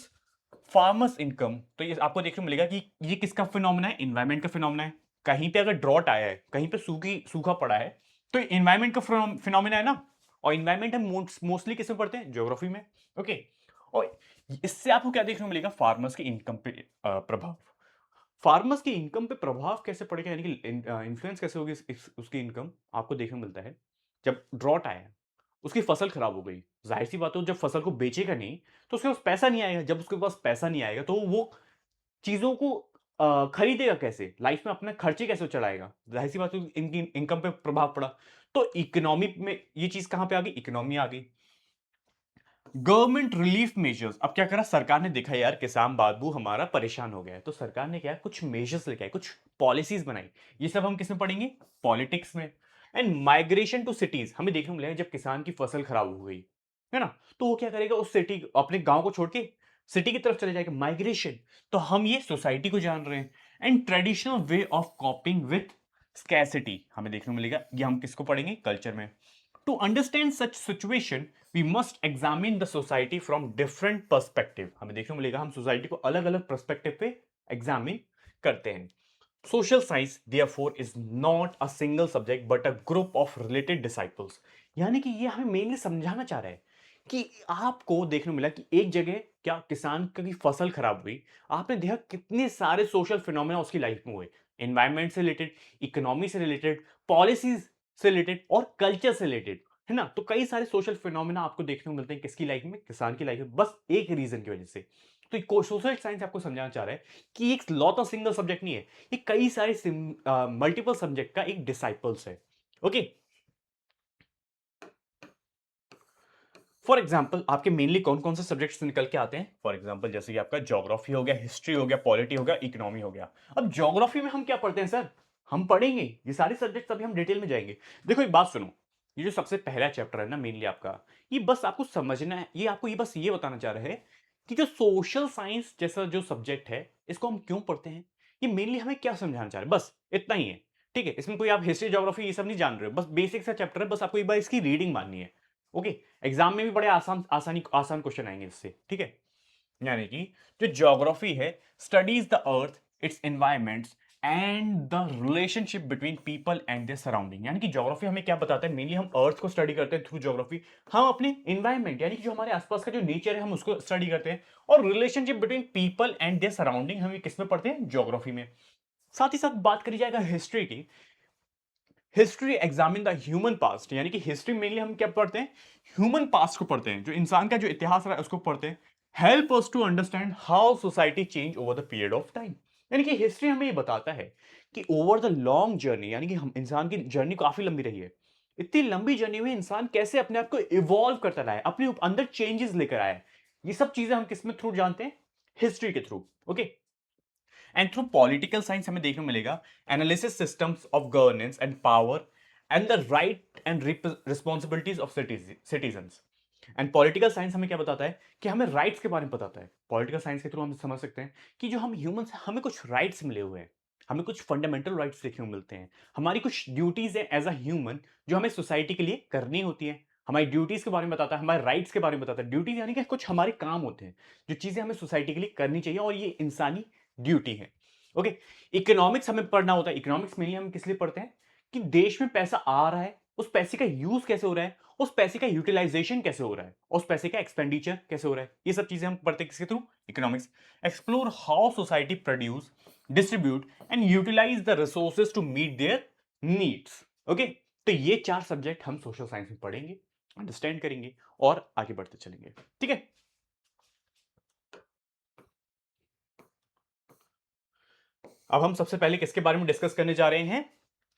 फार्मर्स इनकम, तो ये आपको देखने को मिलेगा कि ये किसका फिनोमेना है, इन्वायरमेंट का फिनोमेना है। कहीं पे अगर ड्रॉट आया है, कहीं पे सूखा पड़ा है, तो इन्वायरमेंट का फिनोमेना है ना। और इन्वायरमेंट हम मोस्टली किसमें पढ़ते हैं, ज्योग्राफी में। ओके, और इससे आपको क्या देखने को मिलेगा, फार्मर्स की इनकम पे प्रभाव। फार्मर्स की इनकम पे प्रभाव कैसे पड़ेगा, यानी कि इन्फ्लुएंस कैसे होगी उसकी इनकम, आपको देखने को मिलता है जब ड्रॉट आया, उसकी फसल खराब हो गई, जाहिर सी बात है जब फसल को बेचेगा नहीं तो उसके पास पैसा नहीं आएगा। जब उसके पास पैसा नहीं आएगा तो वो चीजों को खरीदेगा कैसे, लाइफ में अपने खर्चे कैसे चलाएगा, जाहिर सी बात है इनकी इनकम पे प्रभाव पड़ा। तो इकोनॉमी में ये चीज कहां पे आ गई, इकोनॉमी आ गई। गवर्नमेंट रिलीफ मेजर्स, अब क्या करा सरकार ने, देखा यार किसान बाबू हमारा परेशान हो गया है, तो सरकार ने क्या कुछ मेजर्स लेके आई, कुछ पॉलिसीज बनाई। ये सब हम किसमें पढ़ेंगे, पॉलिटिक्स में। एंड माइग्रेशन टू सिटीज, हमें देखने को मिलेगा जब किसान की फसल खराब हो गई है ना, तो वो क्या करेगा, उस सिटी, अपने गांव को छोड़ के सिटी की तरफ चले जाएगा, माइग्रेशन। तो हम ये सोसाइटी को जान रहे हैं। And traditional way of कॉपिंग with scarcity, हमें देखने को मिलेगा, ये हम किसको पढ़ेंगे, कल्चर में। To understand such situation, we must examine the society from different perspective। हमें देखने को मिलेगा हम सोसाइटी को अलग अलग पर्सपेक्टिव पे एग्जामिन करते हैं। Social science therefore is not a single subject but a group of related disciples। यानी कि ये हमें मेनली समझाना चाह रहा है कि आपको देखने को मिला कि एक जगह क्या किसान की फसल खराब हुई, आपने देखा कितने सारे सोशल फिनोमेना उसकी लाइफ में हुए, एनवायरनमेंट से रिलेटेड, इकोनॉमी से रिलेटेड, पॉलिसीज से रिलेटेड और कल्चर से रिलेटेड, है ना? तो कई सारे सोशल फिनोमेना आपको देखने को मिलते हैं किसकी लाइफ में? किसान की लाइफ में, बस एक रीजन की वजह से। तो सोशल साइंस आपको समझाना चाह रहा है कि एक लॉट ऑफ सिंगल सब्जेक्ट नहीं है, ये कई सारे मल्टीपल सब्जेक्ट का एक डिसाइपल्स है। ओके, फॉर एग्जाम्पल आपके मेनली कौन कौन से सब्जेक्ट्स निकल के आते हैं? फॉर एग्जाम्पल जैसे कि आपका ज्योग्राफी हो गया, हिस्ट्री हो गया, पॉलिटी हो गया, इकोनॉमी हो गया। अब ज्योग्राफी में हम क्या पढ़ते हैं सर? हम पढ़ेंगे ये सारे सब्जेक्ट्स, अभी हम डिटेल में जाएंगे। देखो एक बात सुनो, ये जो सबसे पहला चैप्टर है ना मेनली आपका, ये बस आपको समझना है, ये आपको ये बस ये बताना चाह रहा है कि जो सोशल साइंस जैसा जो सब्जेक्ट है इसको हम क्यों पढ़ते हैं, ये मेनली हमें क्या समझाना चाह रहे हैं, बस इतना ही है। ठीक है, इसमें कोई आप हिस्ट्री ज्योग्राफी ये सब नहीं जान रहे हो, बस बेसिक सा चैप्टर है, बस आपको एक बार इसकी रीडिंग माननी है। ओके, एग्जाम में भी बड़े आसान क्वेश्चन आएंगे इससे। ठीक है, यानी कि जो ज्योग्राफी है, studies the earth, it's environments and the relationship between people and their surrounding. यानी कि ज्योग्राफी हमें क्या बताता है? मेनली हम अर्थ को स्टडी करते हैं थ्रू ज्योग्राफी। हम अपने एनवायरमेंट यानी कि जो हमारे आसपास का जो नेचर है हम उसको स्टडी करते हैं, और relationship between people and their surrounding हम किस में पढ़ते हैं? ज्योग्राफी में। साथ ही साथ बात करी जाएगा हिस्ट्री की। History examine the human past, यानी कि हिस्ट्री मेनली हम क्या पढ़ते हैं? ह्यूमन पास्ट को पढ़ते हैं, जो इंसान का जो इतिहास रहा है उसको पढ़ते हैं। Help us to understand how society change over the period of time. यानी कि हिस्ट्री हमें ये बताता है कि ओवर द लॉन्ग जर्नी, यानी कि हम इंसान की जर्नी काफी लंबी रही है, इतनी लंबी जर्नी में इंसान कैसे अपने आप को इवॉल्व करता रहा है, अपने अंदर चेंजेस लेकर आया है। ये सब चीजें हम किस में थ्रू जानते हैं? हिस्ट्री के through. Okay, and through political science हमें देखने को मिलेगा analysis systems of governance and power and the right and responsibilities of citizens. And political science हमें क्या बताता है? कि हमें राइट्स के बारे में बताता है। पॉलिटिकल साइंस के थ्रू हम समझ सकते हैं कि जो हम ह्यूमंस हैं हमें कुछ राइट्स मिले हुए हैं, हमें कुछ फंडामेंटल राइट्स देखने को मिलते हैं, हमारी कुछ ड्यूटीज है एज अ ह्यूमन जो हमें सोसाइटी के लिए करनी होती है। हमारी ड्यूटीज के बारे में बताता है, हमारे राइट्स के बारे में बताता है। ड्यूटीज यानी कि कुछ हमारे काम होते हैं, जो चीजें हमें सोसाइटी के लिए करनी चाहिए, और ये इंसानी ड्यूटी है। ओके, इकोनॉमिक्स हमें पढ़ना होता है। इकोनॉमिक्स में हम किस लिए पढ़ते हैं? कि देश में पैसा आ रहा है, उस पैसे का यूज कैसे हो रहा है, उस पैसे का यूटिलाइजेशन कैसे हो रहा है, उस पैसे का एक्सपेंडिचर कैसे हो रहा है, ये सब चीजें हम पढ़ते हैं किसके through? Economics. Explore how society produce, distribute and utilise the resources to meet their needs. Okay, तो ये चार सब्जेक्ट हम सोशल साइंस में पढ़ेंगे, अंडरस्टैंड करेंगे और आगे बढ़ते चलेंगे। ठीक है, अब हम सबसे पहले किसके बारे में डिस्कस करने जा रहे हैं?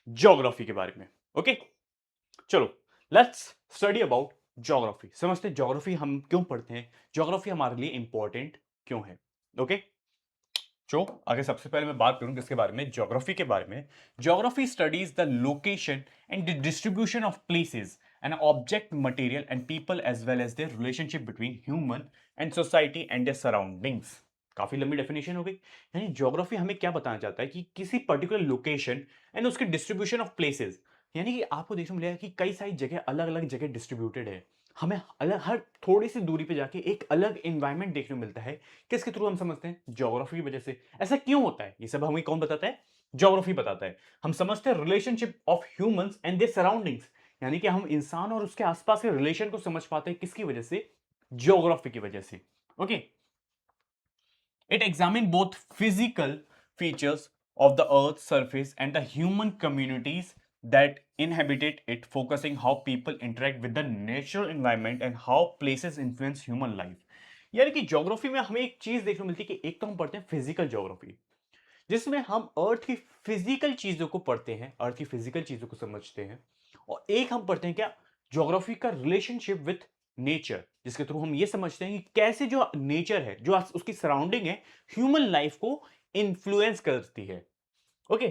ज्योग्राफी के बारे में। ओके, चलो लेट्स स्टडी अबाउट ज्योग्राफी। समझते हैं ज्योग्राफी हम क्यों पढ़ते हैं, ज्योग्राफी हमारे लिए इंपॉर्टेंट क्यों है। ओके, जो आगे सबसे पहले मैं बात करूं किसके बारे में? ज्योग्राफी के बारे में। Geography studies the location and the distribution of places and object, material and people as well as their relationship between human and society and their surroundings. काफी लंबी डेफिनेशन हो गई। यानी ज्योग्राफी हमें क्या बताना चाहता है? कि किसी पर्टिकुलर लोकेशन एंड उसके डिस्ट्रीब्यूशन ऑफ प्लेसेस, यानी कि आपको देखने को मिलेगा कि कई सारी जगह अलग अलग जगह डिस्ट्रीब्यूटेड है, हमें अलग हर थोड़ी सी दूरी पे जाके एक अलग एनवायरनमेंट देखने को मिलता है। किसके थ्रू हम समझते हैं? ज्योग्राफी की वजह से। ऐसा क्यों होता है? ये सब हमें कौन बताता है? ज्योग्राफी बताता है। हम समझते हैं relationship of humans and their surroundings, यानी कि हम इंसान और उसके आसपास के रिलेशन को समझ पाते हैं किसकी वजह से? ज्योग्राफी की वजह से। Okay, it examined both physical features of the Earth's surface and the human communities that inhabited it, focusing how people interact with the natural environment and how places influence human life. यानी कि geography में हमें एक चीज देखने को मिलती है कि एक तो हम पढ़ते हैं फिजिकल ज्योग्राफी, जिसमें हम अर्थ की फिजिकल चीजों को पढ़ते हैं, अर्थ की फिजिकल चीजों को समझते हैं। और एक हम पढ़ते हैं क्या? ज्योग्राफी का रिलेशनशिप विथ नेचर, जिसके थ्रू हम ये समझते हैं कि कैसे जो नेचर है, जो उसकी सराउंडिंग है, ह्यूमन लाइफ को इन्फ्लुएंस करती है। ओके,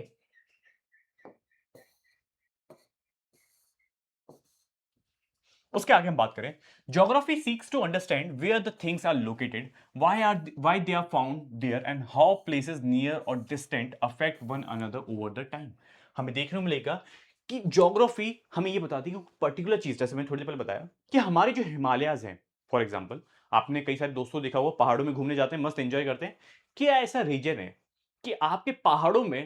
उसके आगे हम बात करें, geography seeks to understand where the things are located, why they are found there and how places near और distant affect one another over the time. हमें देखने को मिलेगा कि ज्योग्राफी हमें ये बताती है कि पर्टिकुलर चीज, जैसे मैंने थोड़ी देर पहले बताया कि हमारे जो हिमालयाज हैं, फॉर एग्जाम्पल, आपने कई सारे दोस्तों देखा हुआ पहाड़ों में घूमने जाते हैं, मस्त एंजॉय करते हैं। क्या ऐसा रीजन है कि आपके पहाड़ों में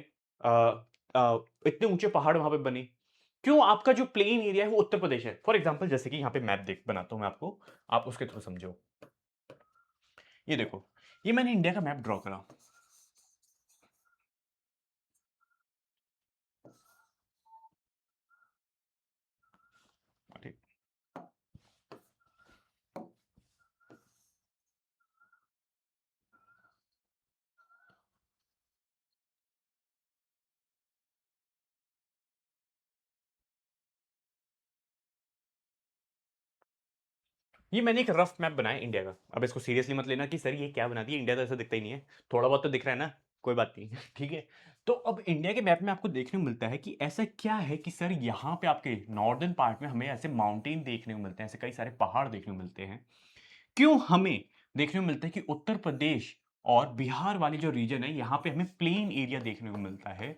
इतने ऊंचे पहाड़ वहां पे बने, क्यों आपका जो प्लेन एरिया है वो उत्तर प्रदेश है? फॉर एग्जाम्पल जैसे कि यहाँ पे मैप देख बनाता हूँ मैं आपको, आप उसके थ्रू समझो। ये देखो, ये मैंने इंडिया का मैप ड्रॉ करा। ठीक। ये मैंने एक रफ मैप बनाया इंडिया का। अब इसको सीरियसली मत लेना कि सर ये क्या बना दिया, इंडिया तो ऐसा दिखता ही नहीं है। थोड़ा बहुत तो दिख रहा है ना, कोई बात नहीं। ठीक है। तो अब इंडिया के मैप में आपको देखने को मिलता है कि ऐसा क्या है कि सर यहाँ पे आपके नॉर्दर्न पार्ट में हमें ऐसे माउंटेन देखने को मिलते हैं, ऐसे कई सारे पहाड़ देखने को मिलते हैं। क्यों हमें देखने को मिलता है कि उत्तर प्रदेश और बिहार वाली जो रीजन है यहाँ पे हमें प्लेन एरिया देखने को मिलता है?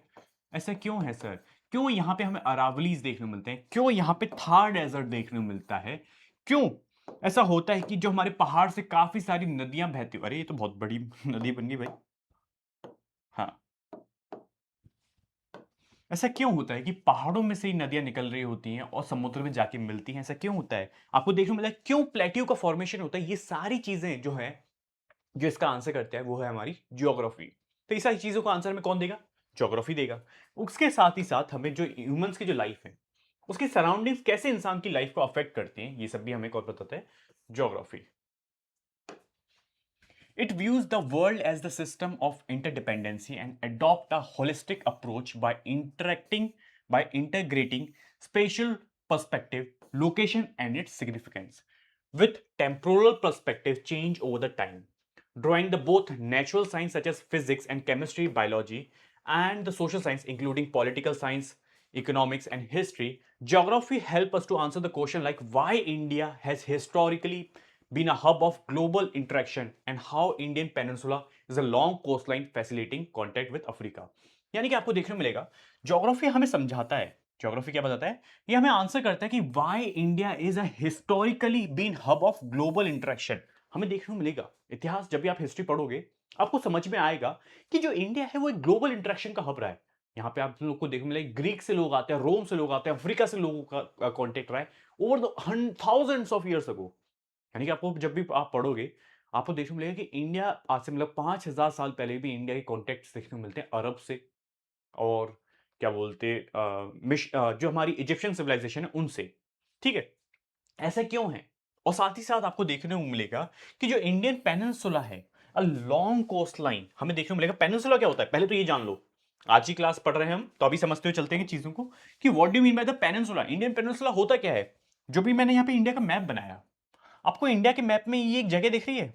ऐसा क्यों है सर? क्यों यहाँ पे हमें अरावलीज देखने को मिलते हैं? क्यों यहाँ पे थार डेजर्ट देखने को मिलता है? क्यों ऐसा होता है कि जो हमारे पहाड़ से काफी सारी नदियां बहती, अरे ये तो बहुत बड़ी नदी बन गई भाई। हाँ, ऐसा क्यों होता है कि पहाड़ों में से ही नदियां निकल रही होती हैं और समुद्र में जाके मिलती हैं? ऐसा क्यों होता है? आपको देखने को मिला है क्यों प्लेट्यू का फॉर्मेशन होता है? ये सारी चीजें जो है, जो इसका आंसर करता है वो है हमारी ज्योग्राफी। तो ये सारी चीजों का आंसर हमें कौन देगा? ज्योग्राफी देगा। उसके साथ ही साथ हमें जो ह्यूमंस की जो लाइफ है, उसकी सराउंडिंग्स कैसे इंसान की लाइफ को अफेक्ट करते हैं, ये सब भी हमें कौन बताता है? Geography. It views the world as the system of interdependency and adopt a holistic approach by integrating spatial perspective, location and its significance with temporal perspective change over the time, drawing the both natural science such as physics and chemistry, biology, and the social science including political science, economics and history. Geography help us to answer the question like why India has historically been a hub of global interaction and how Indian Peninsula is a long coastline facilitating contact with Africa. यानी कि आपको देखने को मिलेगा geography हमें समझाता है, geography क्या बताता है, ये हमें आंसर करता है कि why India is a historically been hub of global interaction. हमें देखने को मिलेगा इतिहास, जब भी आप हिस्ट्री पढ़ोगे आपको समझ में आएगा कि जो इंडिया है वो एक ग्लोबल इंटरेक्शन का हब रहा है। यहाँ पे आप लोग को देखने को मिलेगा ग्रीक से लोग आते हैं, रोम से लोग आते हैं, अफ्रीका से लोगों का कॉन्टेक्ट रहा है over the thousands of years ago. यानी कि आपको जब भी आप पढ़ोगे आपको देखने को मिलेगा कि इंडिया आज से मतलब 5,000 साल पहले भी इंडिया के कॉन्टेक्ट देखने को मिलते हैं अरब से, और क्या बोलते जो हमारी इजिप्शियन सिविलाइजेशन है उनसे। ठीक है, ऐसा क्यों है? और साथ ही साथ आपको देखने को मिलेगा कि जो इंडियन पेनिनसुला है, अ लॉन्ग कोस्ट लाइन, हमें देखने को मिलेगा। पेनिनसुला क्या होता है पहले तो ये जान लो, आज ही क्लास पढ़ रहे हैं हम तो अभी समझते हुए चलते हैं चीजों को कि what do mean by the peninsula. Indian peninsula होता क्या है? जो भी मैंने यहाँ पे इंडिया का मैप बनाया, आपको इंडिया के मैप में ये एक जगह दिख रही है,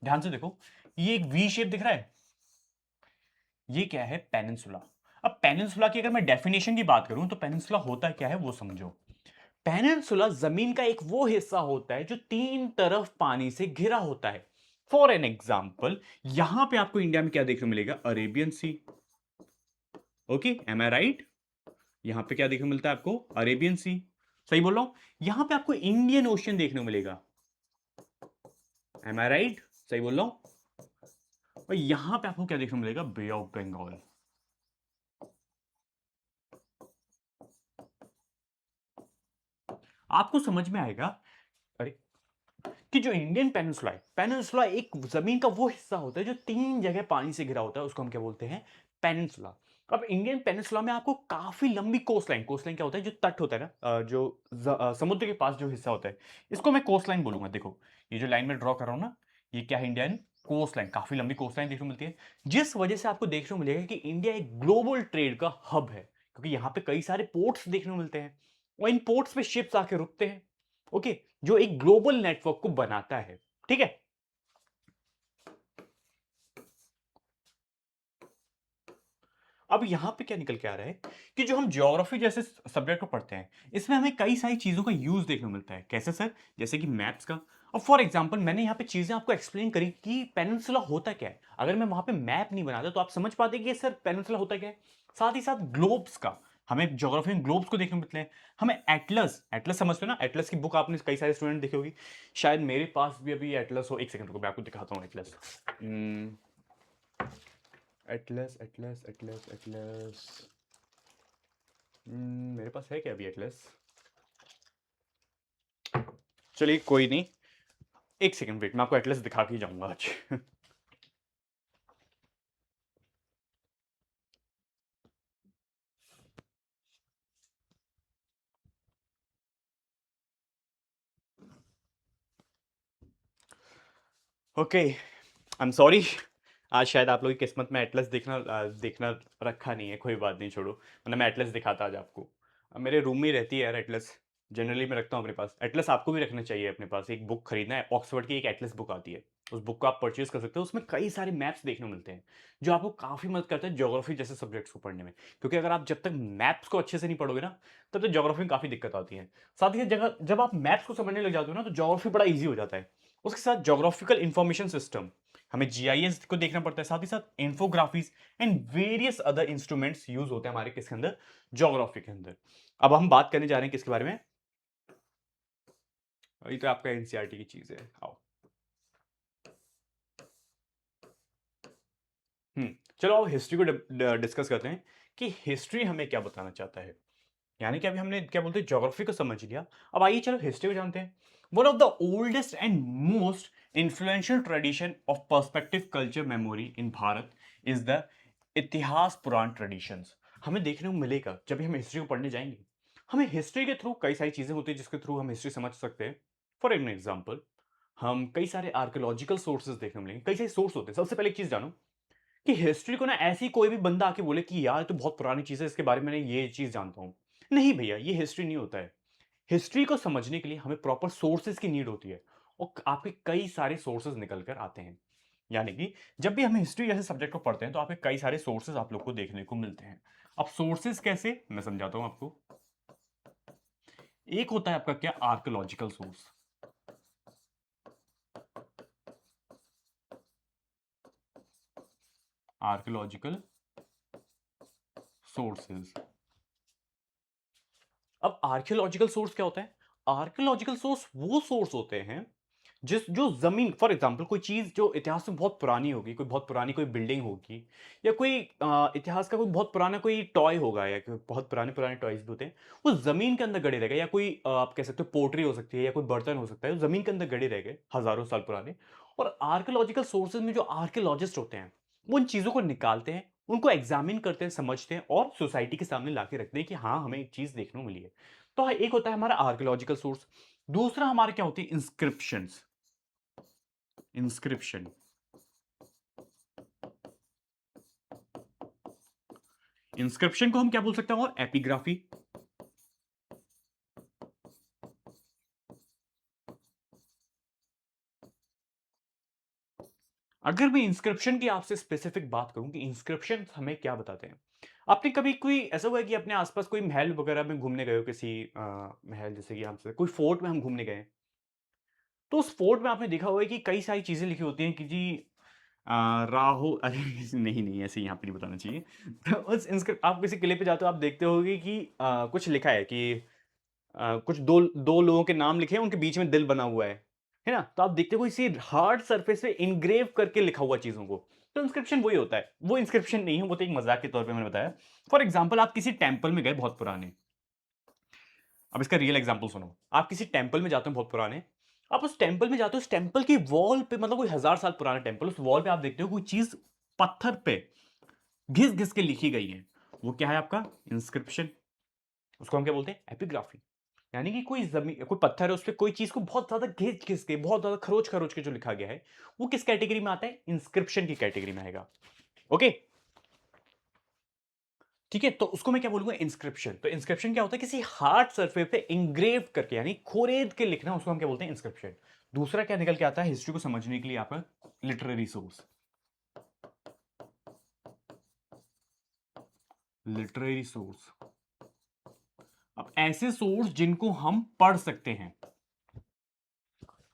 ध्यान से देखो, ये एक वी शेप दिख रहा है, ये क्या है? पेनिनसुला। अब पेनिनसुला की अगर मैं डेफिनेशन की बात करूं तो पेनिनसुला होता क्या है वो समझो। पेनिनसुला जमीन का एक वो हिस्सा होता है जो तीन तरफ पानी से घिरा होता है। फॉर एन एग्जाम्पल, यहां पे आपको इंडिया में क्या देखने को मिलेगा? अरेबियन सी। ओके, एम आई राइट? यहां पे क्या देखने को मिलता है आपको? अरेबियन सी। सही बोल रहा हूं? यहां पे आपको इंडियन ओशियन देखने को मिलेगा। एम आई राइट? सही बोल रहा हूं? और यहां पे आपको क्या देखने को मिलेगा? बे ऑफ बंगाल। आपको समझ में आएगा अरे कि जो इंडियन पेनिनसुला है, पेनिनसुला एक जमीन का वो हिस्सा होता है जो तीन जगह पानी से घिरा होता है, उसको हम क्या बोलते हैं? पेनिनसुला। अब इंडियन पेनिनसुला में आपको काफी लंबी कोस्ट लाइन, कोस्ट लाइन क्या होता है? जो तट होता है ना, समुद्र के पास जो हिस्सा होता है, इसको मैं कोस्ट लाइन बोलूंगा। देखो, ये जो लाइन में ड्रॉ कर रहा हूं ना, ये क्या है? Indian coast line. काफी लंबी कोस्ट लाइन देखने को मिलती है, जिस वजह से आपको देखने को मिलेगा कि इंडिया एक ग्लोबल ट्रेड का हब है, क्योंकि यहाँ पे कई सारे पोर्ट्स देखने को मिलते हैं और इन पोर्ट्स पे शिप्स आके रुकते हैं। ओके, जो एक ग्लोबल नेटवर्क को बनाता है। ठीक है, अब यहां पे क्या निकल के आ रहा है कि जो हम ज्योग्राफी जैसे सब्जेक्ट को पढ़ते हैं, इसमें हमें कई सारी चीजों का यूज देखने को मिलता है। कैसे सर? जैसे कि मैप्स का। और फॉर एग्जांपल मैंने यहाँ पे चीजें आपको एक्सप्लेन करी कि पेनिनसुला होता क्या है। अगर मैं वहां पे मैप नहीं बनाता तो आप समझ पाते कि सर पेनिनसुला होता क्या है। साथ ही साथ ग्लोब्स का, हमें ज्योग्राफी में ग्लोब्स को देखने को मिलते हैं। हमें एटलस, एटलस समझते हो ना? एटलस की बुक आपने कई सारे स्टूडेंट देखी होगी, शायद मेरे पास भी अभी एटलस हो। एक सेकंड रुको, मैं आपको दिखाता हूँ Atlas. Atlas Atlas Atlas Atlas. मेरे पास है क्या अभी एटलस? चलिए कोई नहीं, एक सेकंड वेट, मैं आपको एटलस दिखा के जाऊंगा आज। ओके, आई एम सॉरी, आज शायद आप लोगों की किस्मत में एटलस देखना रखा नहीं है। कोई बात नहीं, छोड़ो, वरना मैं एटलस दिखाता आज आपको। अब मेरे रूम में ही रहती है यार एटलस, जनरली मैं रखता हूँ अपने पास। एटलस आपको भी रखना चाहिए अपने पास। एक बुक खरीदना है, ऑक्सफोर्ड की एक एटलस बुक आती है, उस बुक को आप परचेज कर सकते हो। उसमें कई सारे मैप्स देखने को मिलते हैं जो आपको काफ़ी मदद करते हैं ज्योग्राफी जैसे सब्जेक्ट्स को पढ़ने में। क्योंकि अगर आप जब तक मैप्स को अच्छे से नहीं पढ़ोगे ना, तब तक ज्योग्राफी में काफ़ी दिक्कत आती है। साथ ही साथ जगह जब आप मैप्स को समझने लग जाते हो ना, तो ज्योग्राफी बड़ा ईजी हो जाता है। उसके साथ ज्योग्राफिकल इंफॉर्मेशन सिस्टम, हमें जीआईएस को देखना पड़ता है। साथ ही साथ infographics and various other instruments use होते हैं हमारे किसके अंदर, ज्योग्राफी के अंदर। अब हम बात करने जा रहे हैं किसके बारे में? ये तो आपका एनसीईआरटी की चीज है, आओ। चलो अब हिस्ट्री को डिस्कस करते हैं कि हिस्ट्री हमें क्या बताना चाहता है। यानी कि अभी हमने क्या बोलते हैं, ज्योग्राफी को समझ लिया। अब आइए चलो हिस्ट्री को जानते हैं। One of the oldest and most influential tradition of perspective culture memory in Bharat is the इतिहास पुराण ट्रेडिशंस। हमें देखने को मिलेगा जब भी हम हिस्ट्री को पढ़ने जाएंगे, हमें हिस्ट्री के थ्रू कई सारी चीजें होती है जिसके थ्रू हम हिस्ट्री समझ सकते हैं। फॉर एन एग्जाम्पल, हम कई सारे आर्कियोलॉजिकल सोर्सेज देखने को मिलेंगे। कई सारे सोर्स होते हैं। सबसे पहले एक चीज जानो कि हिस्ट्री को ना ऐसी कोई भी बंदा आके बोले कि यार तो बहुत पुरानी चीज है, इसके बारे में मैं ये चीज जानता हूं। नहीं भैया, ये हिस्ट्री नहीं होता है। हिस्ट्री को समझने के लिए हमें प्रॉपर सोर्सेज की नीड होती है, और आपके कई सारे सोर्सेज निकल कर आते हैं। यानी कि जब भी हम हिस्ट्री जैसे सब्जेक्ट को पढ़ते हैं तो आपके कई सारे सोर्सेज आप लोग को देखने को मिलते हैं। अब सोर्सेज कैसे, मैं समझाता हूं आपको। एक होता है आपका क्या, आर्कियोलॉजिकल सोर्स। Archaeological sources. अब आर्कियोलॉजिकल सोर्स क्या होता है? आर्कियोलॉजिकल सोर्स वो सोर्स होते हैं जिस जो जमीन, फॉर एग्जांपल कोई चीज जो इतिहास में बहुत पुरानी होगी, कोई बहुत पुरानी कोई बिल्डिंग होगी, या कोई इतिहास का कोई बहुत पुराना कोई टॉय होगा, या कोई बहुत पुराने पुराने टॉयज भी होते हैं, वो जमीन के अंदर गड़े रह गए। या कोई आप कह सकते हो पोट्री हो सकती है, या कोई बर्तन हो सकता है, वो जमीन के अंदर गड़े रह गए हजारों साल पुराने। और आर्कियोलॉजिकल सोर्सेज में जो आर्कियोलॉजिस्ट होते हैं, वो उन चीजों को निकालते हैं, उनको एग्जामिन करते हैं, समझते हैं, और सोसाइटी के सामने लाके रखते हैं कि हाँ, हमें एक चीज देखने को मिली है। तो हाँ, एक होता है हमारा आर्कियोलॉजिकल सोर्स। दूसरा हमारे क्या होती है, इंस्क्रिप्शंस। इंस्क्रिप्शन, इंस्क्रिप्शन को हम क्या बोल सकते हैं, और एपिग्राफी। अगर मैं इंस्क्रिप्शन की आपसे स्पेसिफिक बात करूं कि इंस्क्रिप्शन हमें क्या बताते हैं, आपने कभी कोई ऐसा हुआ है कि अपने आसपास कोई महल वगैरह में घूमने गए हो, किसी महल, जैसे कि हमसे कोई फोर्ट में हम घूमने गए, तो उस फोर्ट में आपने देखा होगा कि कई सारी चीजें लिखी होती हैं कि जी राहु अरे नहीं नहीं, ऐसे यहाँ पे नहीं बताना चाहिए। तो उस इंस्क्रिप्ट, आप किसी किले पे जाते हो, आप देखते होगे कि कुछ लिखा है कि कुछ दो दो लोगों के नाम लिखे हैं, उनके बीच में दिल बना हुआ है ना? तो आप देखते हो इसी हार्ड सरफेस पे इनग्रेव करके लिखा हुआ चीजों को। तो इंस्क्रिप्शन वही होता है। वो इंस्क्रिप्शन नहीं है, वो तो एक मजाक के तौर पे मैंने बताया। फॉर एग्जाम्पल, आप किसी टेम्पल में गए बहुत पुराने। अब इसका रियल एग्जाम्पल सुनो। आप किसी टेम्पल में जाते हो बहुत पुराने, आप उस टेम्पल में जाते हो, उस टेम्पल की वॉल पे, मतलब कोई हजार साल पुराना टेम्पल, उस वॉल पे आप देखते हो कोई चीज पत्थर पे घिस घिस के लिखी गई है। वो क्या है आपका, इंस्क्रिप्शन। उसको हम क्या बोलते हैं, एपिग्राफी। यानी कि कोई जमीन, कोई पत्थर है, उस पर कोई चीज को बहुत ज्यादा घिस घिस के, बहुत ज्यादा खरोच खरोच के जो लिखा गया है, वो किस कैटेगरी में आता है, इंस्क्रिप्शन की कैटेगरी में आएगा। ओके, ठीक है। तो उसको मैं क्या बोलूंगा, इंस्क्रिप्शन। तो इंस्क्रिप्शन क्या होता है, किसी हार्ड सरफेस पे इंग्रेव करके, यानी खोरेद के लिखना, उसको हम क्या बोलते हैं, इंस्क्रिप्शन। दूसरा क्या निकल के आता है हिस्ट्री को समझने के लिए, आपका लिटरेरी सोर्स। लिटरेरी सोर्स, अब ऐसे सोर्स जिनको हम पढ़ सकते हैं।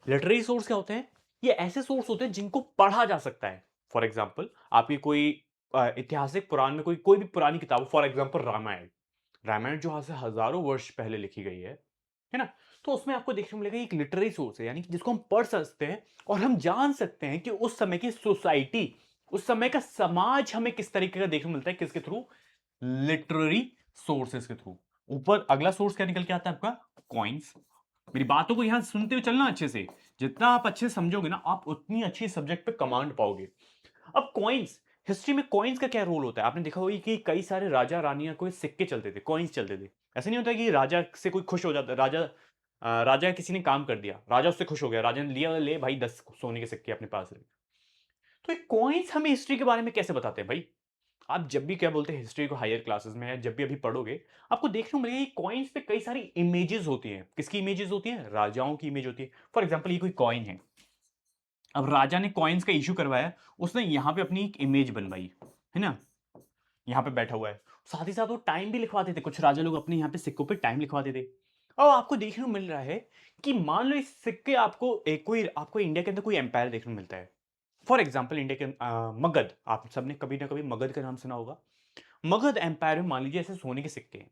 लिटरेरी सोर्स क्या होते हैं, ये ऐसे सोर्स होते हैं जिनको पढ़ा जा सकता है। फॉर एग्जाम्पल, आपकी कोई ऐतिहासिक पुराण में कोई कोई भी पुरानी किताब, फॉर एग्जाम्पल रामायण। रामायण जो आज से हजारों वर्ष पहले लिखी गई है ना? तो उसमें आपको देखने को मिलेगा एक लिटरेरी सोर्स है, यानी कि जिसको हम पढ़ सकते हैं, और हम जान सकते हैं कि उस समय की सोसाइटी, उस समय का समाज हमें किस तरीके का देखने को मिलता है, किसके थ्रू, लिटरेरी सोर्सेस के थ्रू। ऊपर अगला सोर्स क्या निकल के आता है आपका, कॉइन्स। मेरी बातों को यहां सुनते हुए चलना अच्छे से, जितना आप अच्छे से समझोगे ना आप उतनी अच्छी सब्जेक्ट पे कमांड पाओगे। अब कॉइन्स, हिस्ट्री में कॉइन्स का क्या रोल होता है, आपने देखा होगा कि कई सारे राजा रानियां कोई सिक्के चलते थे, कॉइन्स चलते थे। ऐसा नहीं होता कि राजा से कोई खुश हो जाता, राजा किसी ने काम कर दिया, राजा उससे खुश हो गया, राजा ने लिया, ले भाई 10 सोने के सिक्के अपने पास रख। तो ये कॉइन्स हमें हिस्ट्री के बारे में कैसे बताते हैं भाई। आप जब भी क्या बोलते हैं हिस्ट्री को हायर क्लासेस में, या जब भी अभी पढ़ोगे, आपको देखने को मिलेगा कि कॉइन्स पे कई सारी इमेजेस होती हैं। किसकी इमेजेस होती हैं, राजाओं की इमेज होती है। फॉर एग्जाम्पल ये कोई कॉइन है, अब राजा ने कॉइन्स का इशू करवाया, उसने यहां पे अपनी एक इमेज बनवाई, है ना, यहाँ पे बैठा हुआ है। साथ ही साथ वो टाइम भी लिखवाते थे, कुछ राजा लोग अपने यहाँ पे सिक्कों पे टाइम लिखवाते थे। और आपको देखने को मिल रहा है कि मान लो इस सिक्के आपको एक कोई आपको इंडिया के अंदर कोई एम्पायर देखने को मिलता है। फॉर एग्जाम्पल इंडिया के मगध, आप सबने कभी ना कभी मगध का नाम सुना होगा। मगध एम्पायर में मान लीजिए ऐसे सोने के सिक्के हैं,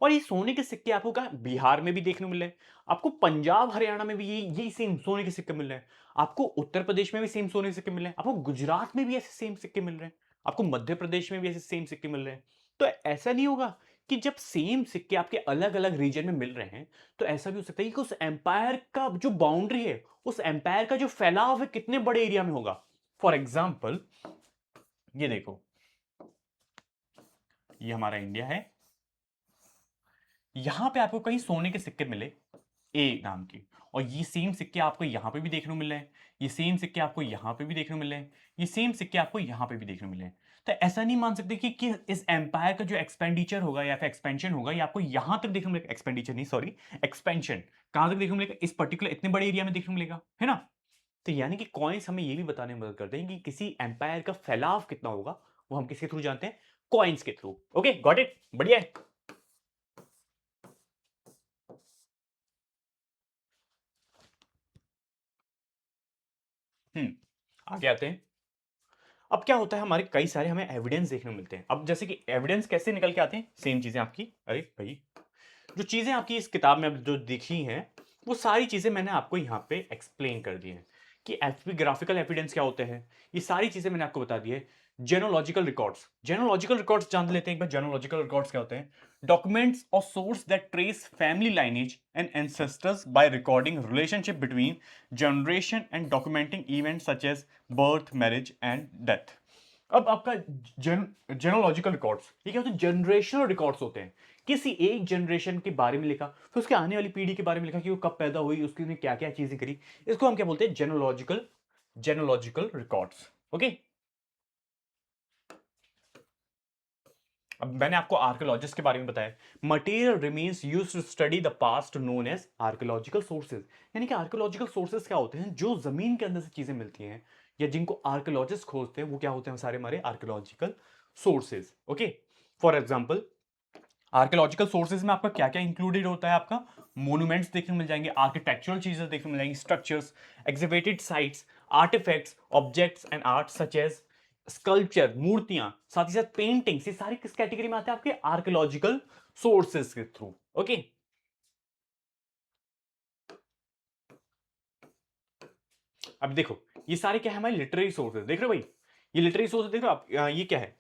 और ये सोने के सिक्के आपको कहा बिहार में भी देखने को मिल रहे हैं, आपको पंजाब हरियाणा में भी यही सेम सोने के सिक्के मिल रहे हैं, आपको उत्तर प्रदेश में भी सेम सोने के सिक्के मिल रहे हैं, आपको गुजरात में भी ऐसे सेम सिक्के मिल रहे हैं, आपको मध्य प्रदेश में भी ऐसे सेम सिक्के मिल रहे हैं। तो ऐसा नहीं होगा कि जब सेम सिक्के आपके अलग अलग रीजन में मिल रहे हैं, तो ऐसा भी हो सकता है कि उस एम्पायर का जो बाउंड्री है, उस एम्पायर का जो फैलाव है कितने बड़े एरिया में होगा। फॉर एग्जाम्पल ये देखो, ये हमारा इंडिया है, यहां पे आपको कहीं सोने के सिक्के मिले ए नाम के, और ये सेम सिक्के आपको यहां पे भी देखने को मिल रहे हैं, ये सेम सिक्के आपको यहां पे भी देखने को मिल रहे हैं, ये सेम सिक्के आपको यहां पे भी देखने को मिल रहे हैं। तो ऐसा नहीं मान सकते कि इस एम्पायर का जो एक्सपेंडिचर होगा या फिर एक्सपेंशन होगा, ये आपको यहां तक देखने को मिलेगा, एक्सपेंडिचर नहीं सॉरी, एक्सपेंशन कहां तक देखने को मिलेगा, इस पर्टिकुलर इतने बड़े एरिया में देखने को मिलेगा, है ना। तो यानी कि कॉइन्स हमें ये भी बताने में मदद करते हैं कि किसी एम्पायर का फैलाव कितना होगा, वो हम किसके थ्रू जानते हैं, कॉइन्स के थ्रू। ओके गॉट इट, बढ़िया है। आगे आते हैं। अब क्या होता है, हमारे कई सारे हमें एविडेंस देखने को मिलते हैं। अब जैसे कि एविडेंस कैसे निकल के आते हैं, सेम चीजें आपकी, अरे भाई जो चीजें आपकी इस किताब में अब जो दिखी हैं, वो सारी चीजें मैंने आपको यहाँ पे एक्सप्लेन कर दी हैं कि ग्राफिकल एविडेंस क्या होते हैं। ये सारी चीजें मैंने आपको बता दी है। जेनोलॉजिकल रिकॉर्ड्स, जेनोलॉजिकल रिकॉर्ड्स जान लेते हैं एक बार। जेनोलॉजिकल रिकॉर्ड्स क्या होते हैं, डॉक्यूमेंट्स और source that trace family lineage and ancestors by recording relationship between generation and documenting event such as birth, marriage and death. अब आपका जेनोलॉजिकल रिकॉर्ड्स, ये क्या होते हैं, जनरेशनल रिकॉर्ड्स होते हैं। किसी एक जनरेशन के बारे में लिखा, फिर उसके आने वाली पीढ़ी के बारे में लिखा कि वो कब पैदा हुई, उसने क्या क्या चीजें करी। इसको हम क्या बोलते हैं, जेनोलॉजिकल रिकॉर्ड्स। ओके, अब मैंने आपको आर्कियोलॉजिस्ट के बारे में बताया। Material remains used to study the past known as archaeological sources. यानी कि आर्कियोलॉजिकल सोर्सेज क्या होते हैं, जो जमीन के अंदर से चीजें मिलती हैं या जिनको आर्कियोलॉजिस्ट खोजते हैं, वो क्या होते हैं, सारे हमारे archaeological sources. Okay, for example archaeological sources में आपका क्या क्या इंक्लूडेड होता है, आपका मोन्यूमेंट्स देखने को मिल जाएंगे, आर्किटेक्चरल चीजें देखने को मिल जाएंगी, structures, exhibited sites, artifacts, objects and art such as sculpture, मूर्तियां, साथ ही साथ पेंटिंग्स, ये सारी किस कैटेगरी में आते हैं, आपके आर्कियोलॉजिकल सोर्सेज के थ्रू। ओके, अब देखो ये सारे क्या है, हमारे लिटरेरी सोर्सेज, देख रहे हो भाई, ये लिटरेरी सोर्सेज देख रहे हो आप, ये क्या है।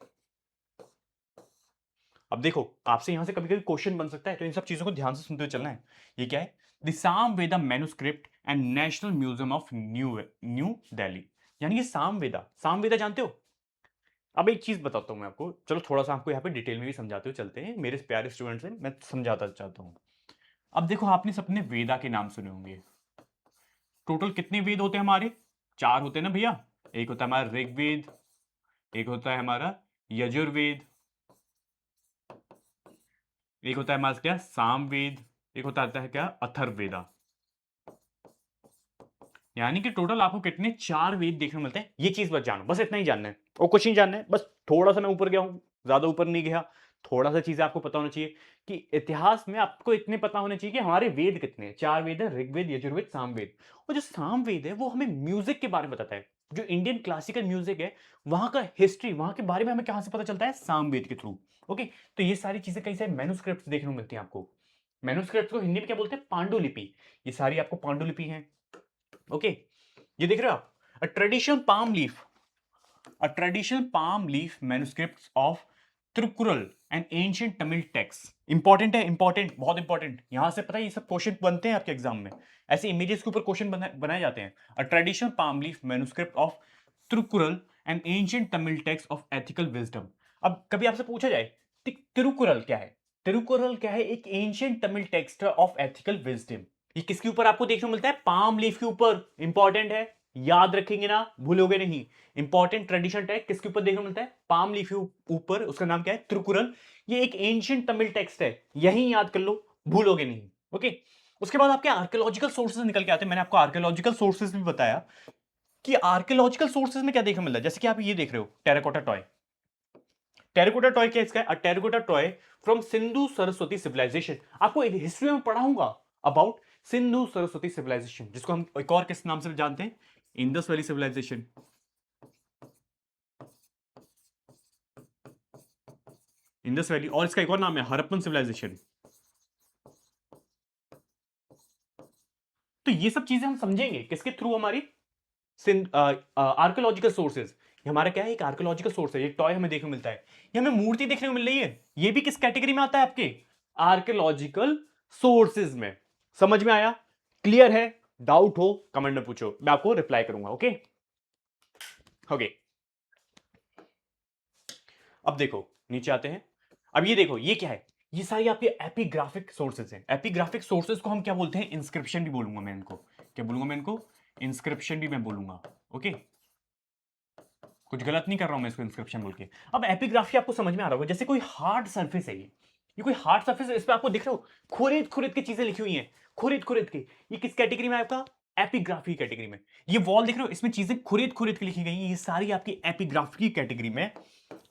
अब देखो आपसे यहां से कभी कभी क्वेश्चन बन सकता है, तो इन सब चीजों को ध्यान से सुनते हुए चलना है। ये क्या है, the Samaveda manuscript and national museum of new new Delhi. यानी कि सामवेदा, सामवेदा जानते हो। अब एक चीज बताता हूं मैं आपको, चलो थोड़ा सा आपको यहाँ पे डिटेल में भी समझाते हुए चलते हैं, मेरे प्यारे स्टूडेंट्स हैं, मैं समझाता चाहता हूँ। अब देखो आपने सबने वेदा के नाम सुने होंगे। टोटल कितने वेद होते हैं हमारे, चार होते हैं ना भैया। एक होता है हमारा ऋग्वेद, एक होता है हमारा यजुर्वेद, एक होता है हमारा क्या सामवेद, एक होता है क्या अथर्ववेदा। यानी कि टोटल आपको कितने, चार वेद देखने को मिलते हैं। ये चीज बस जानो, बस इतना ही जानना है और कुछ नहीं जानना है। बस थोड़ा सा मैं ऊपर गया हूं, ज्यादा ऊपर नहीं गया, थोड़ा सा चीजें आपको पता होना चाहिए कि इतिहास में आपको इतने पता होने चाहिए कि हमारे वेद कितने हैं। चार वेद है, ऋग्वेद, यजुर्वेद, सामवेद। और जो सामवेद है वो हमें म्यूजिक के बारे में बताता है। जो इंडियन क्लासिकल म्यूजिक है, वहां का हिस्ट्री, वहां के बारे में हमें कहां से पता चलता है, सामवेद के थ्रू। ओके, तो ये सारी चीजें कई सारे मैन्युस्क्रिप्ट देखने को मिलती हैं आपको। मैन्युस्क्रिप्ट को हिंदी में क्या बोलते हैं, पांडुलिपि। ये सारी आपको पांडुलिपि है। ओके, ये देख रहे हो आप, a traditional palm leaf, a traditional palm leaf manuscripts of Tirukural and ancient Tamil text. Important है, इंपॉर्टेंट, बहुत इंपॉर्टेंट। यहां से पता है ये सब क्वेश्चन बनते हैं आपके एग्जाम में, ऐसे इमेजेस के ऊपर क्वेश्चन बनाए जाते हैं। A traditional palm leaf manuscript of Tirukural and ancient Tamil text of ethical wisdom. अब कभी आपसे पूछा जाए तिरुकुरल क्या है, तिरुकुरल क्या है? एक ancient Tamil text of ethical wisdom. ये किसके ऊपर आपको देखने को मिलता है? पाम लीफ के ऊपर। इंपॉर्टेंट है, याद रखेंगे ना, भूलोगे नहीं। इंपॉर्टेंट ट्रेडिशन टैग किसके ऊपर देखने को मिलता है? पाम लीफ के ऊपर। उसका नाम क्या है? त्रिकुरल। ये एक एंशियंट तमिल टेक्स्ट है, यही याद कर लो, भूलोगे नहीं। ओके। उसके बाद आपके आर्कियोलॉजिकल सोर्सेज निकल के आते हैं। मैंने आपको आर्कियोलॉजिकल सोर्सेज भी बताया कि आर्कियोलॉजिकल सोर्सेज में क्या देखने को मिलता है। जैसे कि आप ये देख रहे हो टेराकोटा टॉय। टेराकोटा टॉय क्या इसका है? Terracotta toy from Sindhu Saraswati civilisation. आपको हिस्ट्री में पढ़ाऊंगा अबाउट सिंधु सरस्वती सिविलाइजेशन, जिसको हम एक और किस नाम से जानते हैं? Indus valley civilisation. Indus valley, और इसका एक और नाम है हड़प्पन सिविलाइजेशन। तो ये सब चीजें हम समझेंगे किसके थ्रू? हमारी आर्कियोलॉजिकल सोर्सेज। हमारा क्या है? एक आर्कियोलॉजिकल सोर्स है। ये टॉय हमें देखने को मिलता है, ये हमें मूर्ति देखने को मिल रही है, ये भी किस कैटेगरी में आता है? आपके आर्कियोलॉजिकल सोर्सेज में। समझ में आया? क्लियर है? डाउट हो कमेंट में पूछो, मैं आपको रिप्लाई करूंगा। Okay okay. अब देखो नीचे आते हैं। अब ये देखो, ये क्या है? ये सारी आपके एपिग्राफिक सोर्सेज हैं। एपिग्राफिक सोर्सेज को हम क्या बोलते हैं? इंस्क्रिप्शन भी बोलूंगा मैं इनको। क्या बोलूंगा मैं इनको? इंस्क्रिप्शन भी मैं बोलूंगा। ओके, कुछ गलत नहीं कर रहा हूं मैं इसको इंस्क्रिप्शन बोल के। अब एपिग्राफी आपको समझ में आ रहा होगा। जैसे कोई हार्ड सरफेस है, ये कोई हार्ड सरफेस है, इस पे आपको दिख रहा हो खुरेद खुरेद की चीजें लिखी हुई हैं, खुरेद खुरेद की। ये किस कैटेगरी में है? आपका एपिग्राफी कैटेगरी में। ये वॉल देख रहे हो, इसमें चीजें खुरेद खुरेद की लिखी गई हैं, ये सारी आपकी एपिग्राफी कैटेगरी में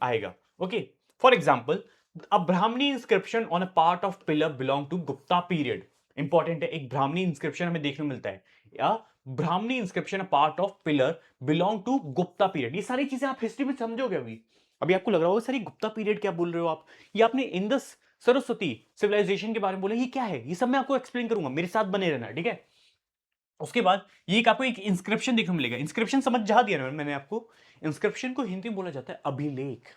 आएगा। Okay, for example a Brahmi inscription on a part of pillar belong to Gupta period. Important है, एक ब्राह्मणी इंस्क्रिप्शन हमें देखने को मिलता है, या Brahmi inscription part of pillar belong to Gupta period. ये सारी चीजें आप हिस्ट्री में समझोगे। अभी अभी आपको लग रहा होगा सर ये गुप्ता पीरियड क्या बोल रहे हो आप? ये आपने इंडस सरस्वती सिविलाइजेशन के बारे में बोला, ये क्या है? ये सब मैं आपको एक्सप्लेन करूंगा, मेरे साथ बने रहना, ठीक है? उसके बाद ये आपको एक इंस्क्रिप्शन देखने को मिलेगा। इंस्क्रिप्शन समझ जा दिया ना मैंने आपको। इंस्क्रिप्शन को हिंदी में बोला जाता है अभिलेख।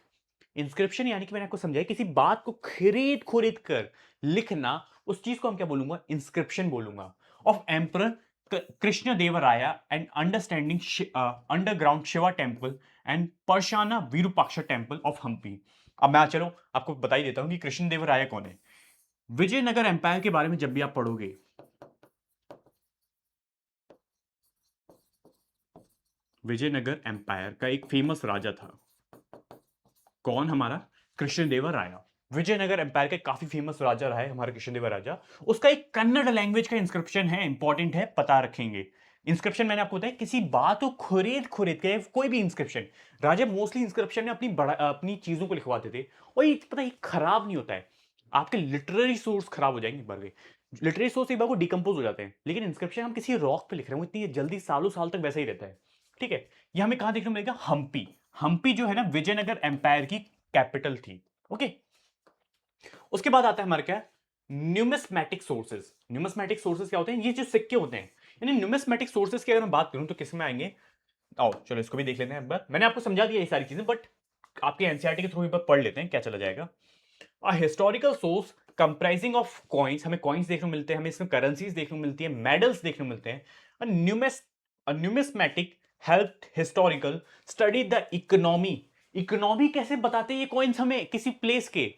इंस्क्रिप्शन यानी कि मैंने आपको समझाया किसी बात को खरीद खुरीद कर लिखना, उस चीज को हम क्या बोलूंगा? इंस्क्रिप्शन बोलूंगा। Of emperor Krishna Devaraya and understanding underground Shiva temple and Prasanna Virupaksha temple of Hampi. अब मैं चलो आपको बता ही देता हूं कि कृष्ण देवराया कौन है। विजयनगर एम्पायर के बारे में जब भी आप पढ़ोगे, विजयनगर एम्पायर का एक फेमस राजा था, कौन? हमारा कृष्णदेवराया। विजयनगर एम्पायर का काफी फेमस राजा रहा है हमारा कृष्णदेव राजा। उसका एक कन्नड़ लैंग्वेज का इंस्क्रिप्शन है, इंपॉर्टेंट है, पता रखेंगे। इंस्क्रिप्शन मैंने आपको बताया किसी बात को खुरेद खुरेद के, कोई भी इंस्क्रिप्शन। राजा मोस्टली इंस्क्रिप्शन में अपनी चीजों को लिखवाते थे, और ये पता है खराब नहीं होता है। आपके लिटरेरी सोर्स खराब हो जाएंगे एक बार, लिटरेरी सोर्स एक बार को डिकम्पोज हो जाते हैं, लेकिन इंस्क्रिप्शन हम किसी रॉक पे लिख रहे हो, इतनी जल्दी सालों साल तक वैसा ही रहता है। ठीक है, ये हमें कहां देखने को मिलेगा? हम्पी। हम्पी जो है ना विजयनगर एम्पायर की कैपिटल थी। ओके, उसके बाद आता है हमारा क्या? Numismatic sources. न्यूमिस्मेटिक सोर्सेज क्या होते हैं? ये जो सिक्के होते हैं, यानी न्यूमिस्मेटिक सोर्सेज की अगर मैं बात करूं तो किस में आएंगे? आओ चलो इसको भी देख लेते हैं एक बार। मैंने आपको समझा दिया ये सारी चीजें, बट आपके एनसीईआरटी के थ्रू एक बार पढ़ लेते हैं, क्या चला जाएगा। A historical source comprising of coins, हमें कॉइन्स देखने को मिलते हैं, हमें इसमें करेंसीज देखने को मिलती है, मेडल्स देखने को मिलते हैं। Numismatic help historical study the economy. Economy कैसे बताते हैं ये कॉइन्स हमें किसी प्लेस के,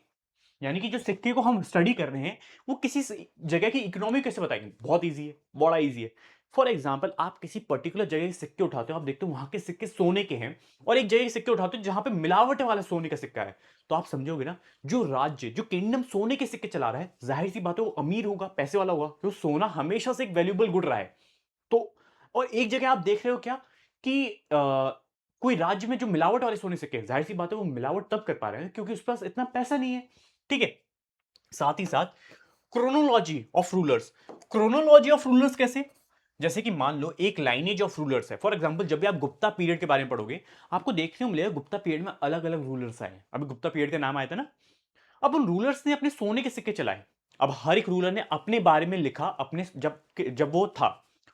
यानी कि जो सिक्के को हम स्टडी कर रहे हैं वो किसी जगह की इकोनॉमी कैसे बताएंगे? बहुत इजी है, बड़ा इजी है। फॉर एग्जाम्पल आप किसी पर्टिकुलर जगह के सिक्के उठाते हो, आप देखते हो वहां के सिक्के सोने के हैं, और एक जगह के सिक्के उठाते हो जहां पे मिलावट वाला सोने का सिक्का है, तो आप समझोगे ना जो राज्य, जो किंगडम सोने के सिक्के चला रहा है, जाहिर सी बात है वो अमीर होगा, पैसे वाला होगा, क्योंकि सोना हमेशा से एक वैल्यूबल गुड रहा है। तो और एक जगह आप देख रहे हो क्या कि कोई राज्य में जो मिलावट वाले सोने सिक्के हैं, जाहिर सी बात है वो मिलावट तब कर पा रहे हैं क्योंकि उस पास इतना पैसा नहीं है। ठीक है, साथ ही साथ chronology of rulers. Chronology of rulers कैसे? जैसे कि मान लो एक लाइनेज ऑफ रूलर्स है। फॉर एग्जांपल जब भी आप गुप्ता पीरियड के बारे में पढ़ोगे, आपको देखने को मिलेगा गुप्ता पीरियड में अलग अलग रूलर्स आए। अभी गुप्ता पीरियड का नाम आया था ना, अब उन रूलर्स ने अपने सोने के सिक्के चलाए। अब हर एक रूलर ने अपने बारे में लिखा, अपने जब जब वो था।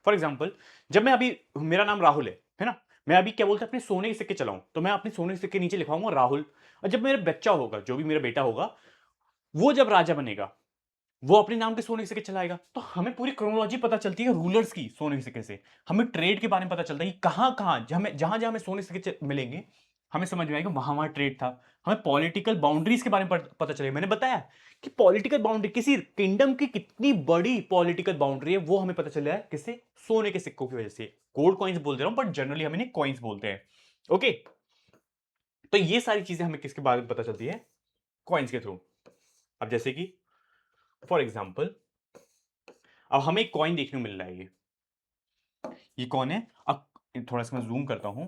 फॉर एग्जाम्पल जब मैं अभी, मेरा नाम राहुल है ना, मैं अभी क्या बोलते हैं अपने सोने के सिक्के चलाऊं, तो मैं अपने सोने के सिक्के नीचे लिखवाऊंगा राहुल। और जब मेरा बच्चा होगा, जो भी मेरा बेटा होगा, वो जब राजा बनेगा, वो अपने नाम के सोने के सिक्के चलाएगा। तो हमें पूरी क्रोनोलॉजी पता चलती है रूलर्स की सोने के सिक्के से। हमें ट्रेड के बारे में पता चलता है कि कहां कहां हमें जहां जहां हमें सोने के सिक्के मिलेंगे, हमें समझ में आएगा वहां वहां ट्रेड था। हमें पॉलिटिकल बाउंड्रीज के बारे में पता चलेगा। मैंने बताया कि पॉलिटिकल बाउंड्री, किसी किंगडम की कितनी बड़ी पॉलिटिकल बाउंड्री है, वो हमें पता चल रहा है किससे? सोने के सिक्कों की वजह से। गोल्ड कॉइन्स बोल दे रहा हूं, बट जनरली हम इन्हें कॉइन्स बोलते हैं। ओके, तो ये सारी चीजें हमें किसके बारे में पता चलती है? कॉइन्स के थ्रू। अब जैसे कि फॉर एग्जाम्पल, अब हमें एक कॉइन देखने को मिल रहा है। ये कौन है? अब थोड़ा सा मैं जूम करता हूं,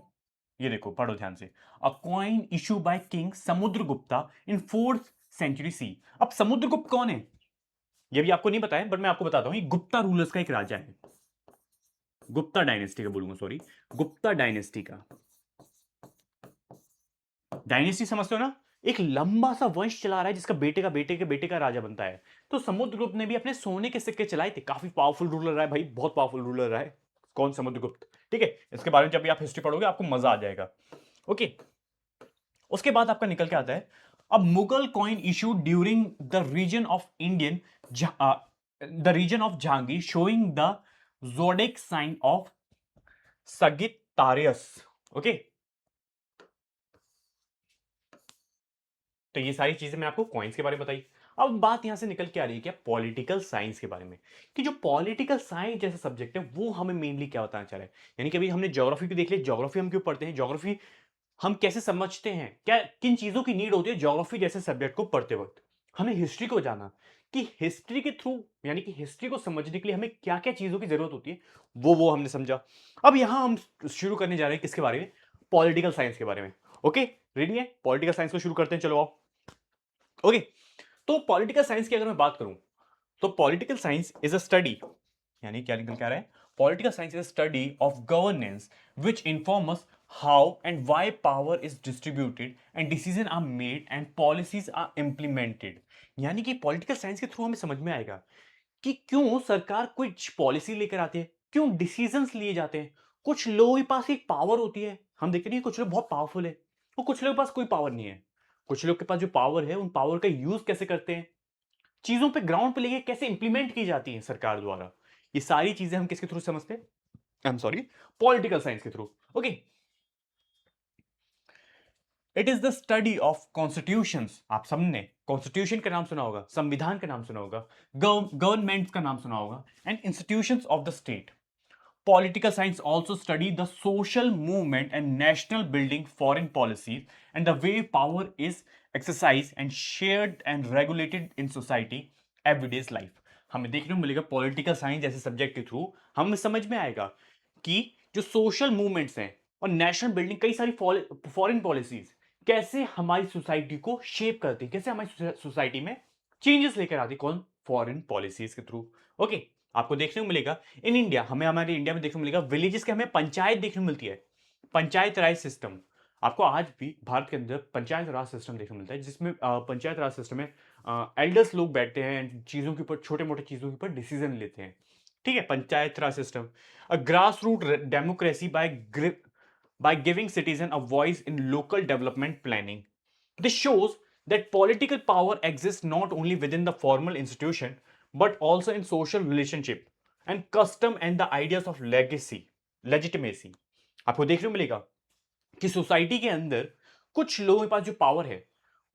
ये देखो, पढ़ो ध्यान से। A coin issue by king Samudragupta in 4th century C. अब समुद्रगुप्त कौन है? ये भी आपको नहीं पता है, बट मैं आपको बताता हूं। ये गुप्ता रूलर्स का एक राजा है, गुप्ता डायनेस्टी का बोलूंगा, सॉरी, गुप्ता डायनेस्टी का। डायनेस्टी समझते हो ना? एक लंबा सा वंश चला रहा है, जिसका बेटे का बेटे के बेटे का राजा बनता है। तो समुद्रगुप्त ने भी अपने सोने के सिक्के चलाए थे। काफी पावरफुल रूलर रहा है भाई, बहुत पावरफुल रूलर रहा है। कौन? समुद्रगुप्त। ठीक है, इसके बारे में जब भी आप हिस्ट्री पढ़ोगे आपको मजा आ जाएगा। ओके, उसके बाद आपका निकल के आता है अब Mughal coin issue during the reign of Indian, the reign of Jahangir, showing the zodiac sign of Sagittarius. Okay, तो ये सारी चीजें मैंने आपको कॉइन्स के बारे में बताई। अब बात यहां से निकल के आ रही है क्या? पॉलिटिकल साइंस के बारे में, कि जो पॉलिटिकल साइंस जैसा सब्जेक्ट है वो हमें मेनली क्या बताना चाह रहा है। यानी कि अभी हमने ज्योग्राफी को देख लिया, ज्योग्राफी हम क्यों पढ़ते हैं, ज्योग्राफी हम कैसे समझते हैं, क्या किन चीजों की नीड होती है ज्योग्राफी जैसे सब्जेक्ट को पढ़ते वक्त। हमने हिस्ट्री को जाना कि हिस्ट्री के थ्रू, यानी कि हिस्ट्री को समझने के लिए हमें क्या क्या चीजों की जरूरत होती है, वो हमने समझा। अब यहां हम शुरू करने जा रहे हैं किसके बारे में? पॉलिटिकल साइंस के बारे में। ओके, रेडी है? पॉलिटिकल साइंस को शुरू करते हैं, चलो आओ। ओके, तो पॉलिटिकल साइंस की अगर मैं बात करूं, तो political science is a study, यानी क्या निकल के आ रहा है? Political science is study of governance which inform us how and why power is distributed and decision are made and policies are implemented. यानी कि पॉलिटिकल साइंस के थ्रू हमें समझ में आएगा कि क्यों सरकार कुछ पॉलिसी लेकर आती है, क्यों डिसीजंस लिए जाते हैं। कुछ लोगों के पास एक पावर होती है, हम देखते नहीं, कुछ लोग बहुत पावरफुल है, और कुछ लोगों के पास कोई पावर नहीं है। कुछ लोग के पास जो पावर है, उन पावर का यूज कैसे करते हैं, चीजों पे ग्राउंड पे लेके कैसे इंप्लीमेंट की जाती है सरकार द्वारा, ये सारी चीजें हम किसके थ्रू समझते हैं? I am sorry, political science के through. Okay, it is the study of constitutions. आप सबने कॉन्स्टिट्यूशन का नाम सुना होगा, संविधान का नाम सुना होगा, गवर्नमेंट का नाम सुना होगा, and institutions of the state. Political science also study the social movement and national building foreign policies and the way power is exercised and shared and regulated in society everyday's life। हमें देखने को मिलेगा political science जैसे subject के through हमें समझ में आएगा कि जो सोशल मूवमेंट्स हैं और नेशनल बिल्डिंग, कई सारी फॉरेन पॉलिसीज कैसे हमारी सोसाइटी को शेप करती है, कैसे हमारी सोसाइटी में चेंजेस लेकर आती है। कौन? फॉरेन पॉलिसीज के थ्रू। ओके, आपको देखने को मिलेगा इन इंडिया, हमें हमारे इंडिया में देखने को मिलेगा विलेजेस के हमें पंचायत देखने को मिलती है, पंचायत राज सिस्टम। आपको आज भी भारत के अंदर पंचायत राज सिस्टम देखने को मिलता है, जिसमें पंचायत राज सिस्टम में एल्डर्स लोग बैठते हैं, चीजों के ऊपर, छोटे मोटे चीजों के ऊपर डिसीजन लेते हैं। ठीक है, panchayat raj system, a grass root democracy by giving citizen a voice in local development planning. This shows that political power exists not only within the formal institution but also in social relationship and custom and the ideas of legacy, legitimacy। आपको देखने को मिलेगा कि society के अंदर कुछ लोगों के पास जो पावर है,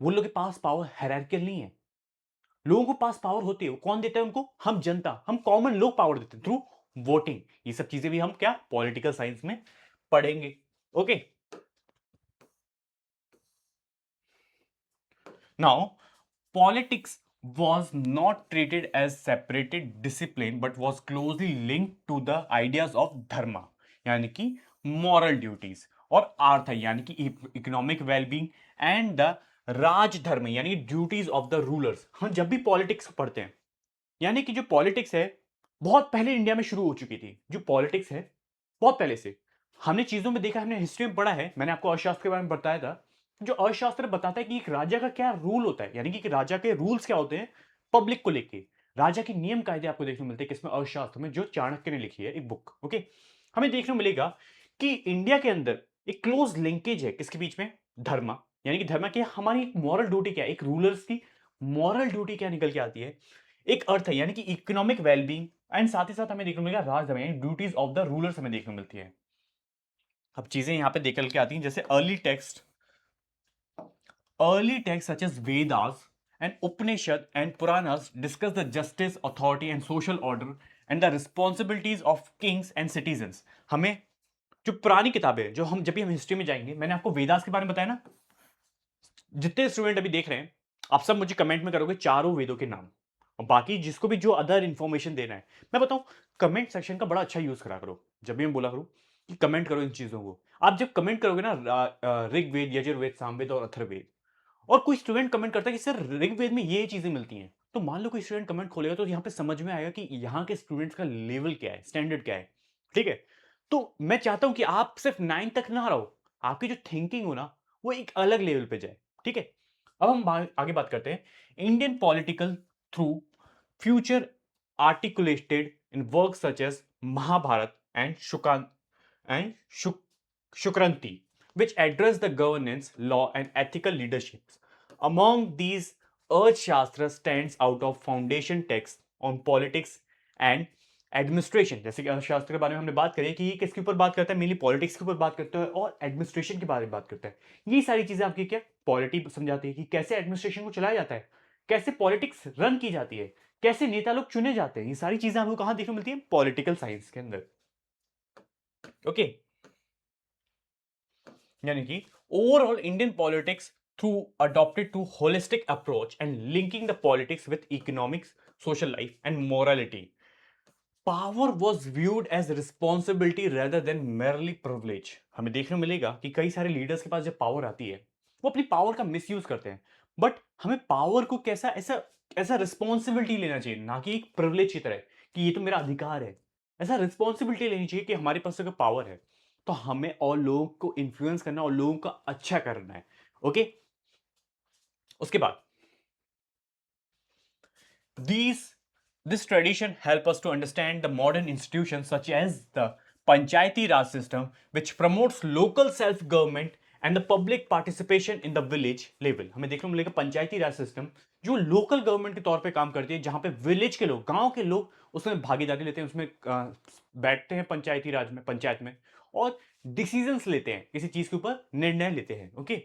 वो लोगों के पास पावर हायरार्किकल नहीं है। लोगों को पास पावर होती है, वो कौन देता है उनको? हम जनता, हम कॉमन लोग पावर देते हैं थ्रू वोटिंग। ये सब चीजें भी हम क्या पॉलिटिकल साइंस में पढ़ेंगे। Okay, now politics was not treated as separated discipline but was closely linked to the ideas of dharma, यानी कि moral duties, और अर्थ है यानी कि इकोनॉमिक वेलबींग, एंड द राजधर्म यानी ड्यूटीज ऑफ द रूलर्स। हम जब भी पॉलिटिक्स पढ़ते हैं, यानी कि जो पॉलिटिक्स है बहुत पहले इंडिया में शुरू हो चुकी थी। जो पॉलिटिक्स है बहुत पहले से हमने चीजों में देखा, हमने हिस्ट्री में पढ़ा है। मैंने आपको अर्थशास्त्र के बारे में बताया था। जो अर्थशास्त्र बताता है कि एक राजा का क्या रूल होता है, यानी कि राजा के रूल्स क्या होते हैं पब्लिक को लेके, राजा के नियम कायदे आपको देखने को मिलते हैं किसमें? अर्थशास्त्र में, जो चाणक्य ने लिखी है एक बुक। ओके, हमें देखने को मिलेगा कि इंडिया के अंदर एक क्लोज लिंकेज है किसके बीच में, धर्म, यानी कि धर्म क्या हमारी एक मॉरल ड्यूटी क्या है, एक रूलर्स की मॉरल ड्यूटी क्या निकल के आती है, एक अर्थ है यानी कि इकोनॉमिक वेलबींग, एंड साथ ही साथ हमें देखने को मिलेगा राजधर्म यानी ड्यूटीज ऑफ द रूलर्स हमें देखने को मिलती है। अब चीजें यहां पे निकल के आती हैं, जैसे early texts such as Vedas and Upanishad and Puranas discuss the justice, authority and social order and the responsibilities of kings and citizens। हमें जो पुरानी किताबें हैं, जो हम जब भी हम हिस्ट्री में जाएंगे, मैंने आपको वेदास के बारे में बताया ना, जितने स्टूडेंट अभी देख रहे हैं आप सब मुझे कमेंट में करोगे चारों वेदों के नाम, और बाकी जिसको भी जो अदर इंफॉर्मेशन देना है मैं बताऊं, कमेंट सेक्शन का बड़ा अच्छा यूज करा करो। जब भी मैं बोला करूं कि कमेंट करो इन चीजों को, आप जब कमेंट करोगे ना ऋग्वेद, यजुर्वेद, सामवेद और अथर्ववेद, और कोई स्टूडेंट कमेंट करता है कि सर ऋग्वेद में ये चीजें मिलती हैं, तो मान लो कोई स्टूडेंट कमेंट खोलेगा तो यहाँ पे समझ में आएगा कि यहाँ के स्टूडेंट्स का लेवल क्या है, स्टैंडर्ड क्या है। ठीक है, तो मैं चाहता हूं कि आप सिर्फ 9 तक ना रहो, आपकी जो थिंकिंग हो ना वो एक अलग लेवल पे जाए। ठीक है, अब हम आगे बात करते हैं Indian political through future articulated in work such as Mahabharata and Shukranti, which address the governance, law, and ethical leaderships. Among these, Arthashastra stands out of foundation texts on politics and administration. जैसे कि अर्थशास्त्र के बारे में हमने बात करी कि ये किसके ऊपर बात करता है, मेनली पॉलिटिक्स के ऊपर बात करता है और एडमिनिस्ट्रेशन के बारे में बात करता है। ये सारी चीजें आपकी क्या पॉलिटी समझाती है कि कैसे एडमिनिस्ट्रेशन को चलाया जाता है, कैसे पॉलिटिक्स रन की जाती है, कैसे नेता लोग चुने जाते हैं। ये सारी चीजें आपको कहां देखने को मिलती है, पॉलिटिकल साइंस के अंदर। ओके, यानी कि overall Indian politics through adopted to holistic approach and linking the politics with economics, social life and morality. Power was viewed as responsibility rather than merely privilege. हमें देखने को मिलेगा कि कई सारे लीडर्स के पास जब पावर आती है वो अपनी पावर का मिसयूज करते हैं, बट हमें पावर को कैसा ऐसा ऐसा रिस्पॉन्सिबिलिटी लेना चाहिए, ना कि एक प्रिविलेज की तरह कि ये तो मेरा अधिकार है। ऐसा रिस्पॉन्सिबिलिटी लेनी चाहिए कि हमारे पास अगर पावर है तो हमें और लोगों को इन्फ्लुएंस करना और लोगों का अच्छा करना है। ओके, उसके बाद these this tradition help us to understand the modern institutions such as the Panchayati Raj system, which promotes local self government and the public participation in the village level। हमें देखने को मिलेगा पंचायती राज सिस्टम जो local government के तौर पे काम करती है, जहां पे विलेज के लोग, गांव के लोग उसमें भागीदारी लेते हैं, उसमें बैठते हैं पंचायती राज में, पंचायत में, और डिसीजंस लेते हैं, किसी चीज के ऊपर निर्णय लेते हैं। Okay,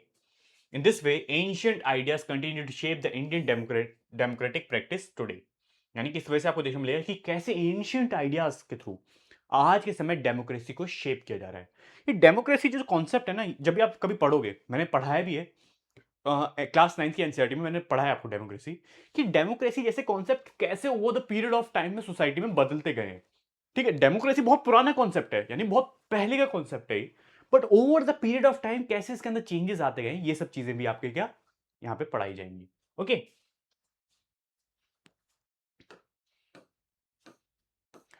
in this way ancient ideas continue to shape the Indian democratic practice today। यानी कि इस वजह से आपको देखने को मिलेगा कि कैसे एंशियंट आइडियाज के थ्रू आज के समय डेमोक्रेसी को शेप किया जा रहा है। ये डेमोक्रेसी जो कॉन्सेप्ट है ना, जब भी आप कभी पढ़ोगे, मैंने पढ़ाया भी है क्लास 9 की एनसीईआरटी में, मैंने पढ़ा है आपको डेमोक्रेसी, कि डेमोक्रेसी जैसे कॉन्सेप्ट कैसे over the period of time में सोसाइटी में बदलते गए हैं। ठीक है, डेमोक्रेसी बहुत पुराना कॉन्सेप्ट है, यानी बहुत पहले का कॉन्सेप्ट है, but over the period of time कैसे इसके अंदर चेंजेस आते गए, ये सब चीजें भी आपके क्या यहाँ पे पढ़ाई जाएंगी। ओके,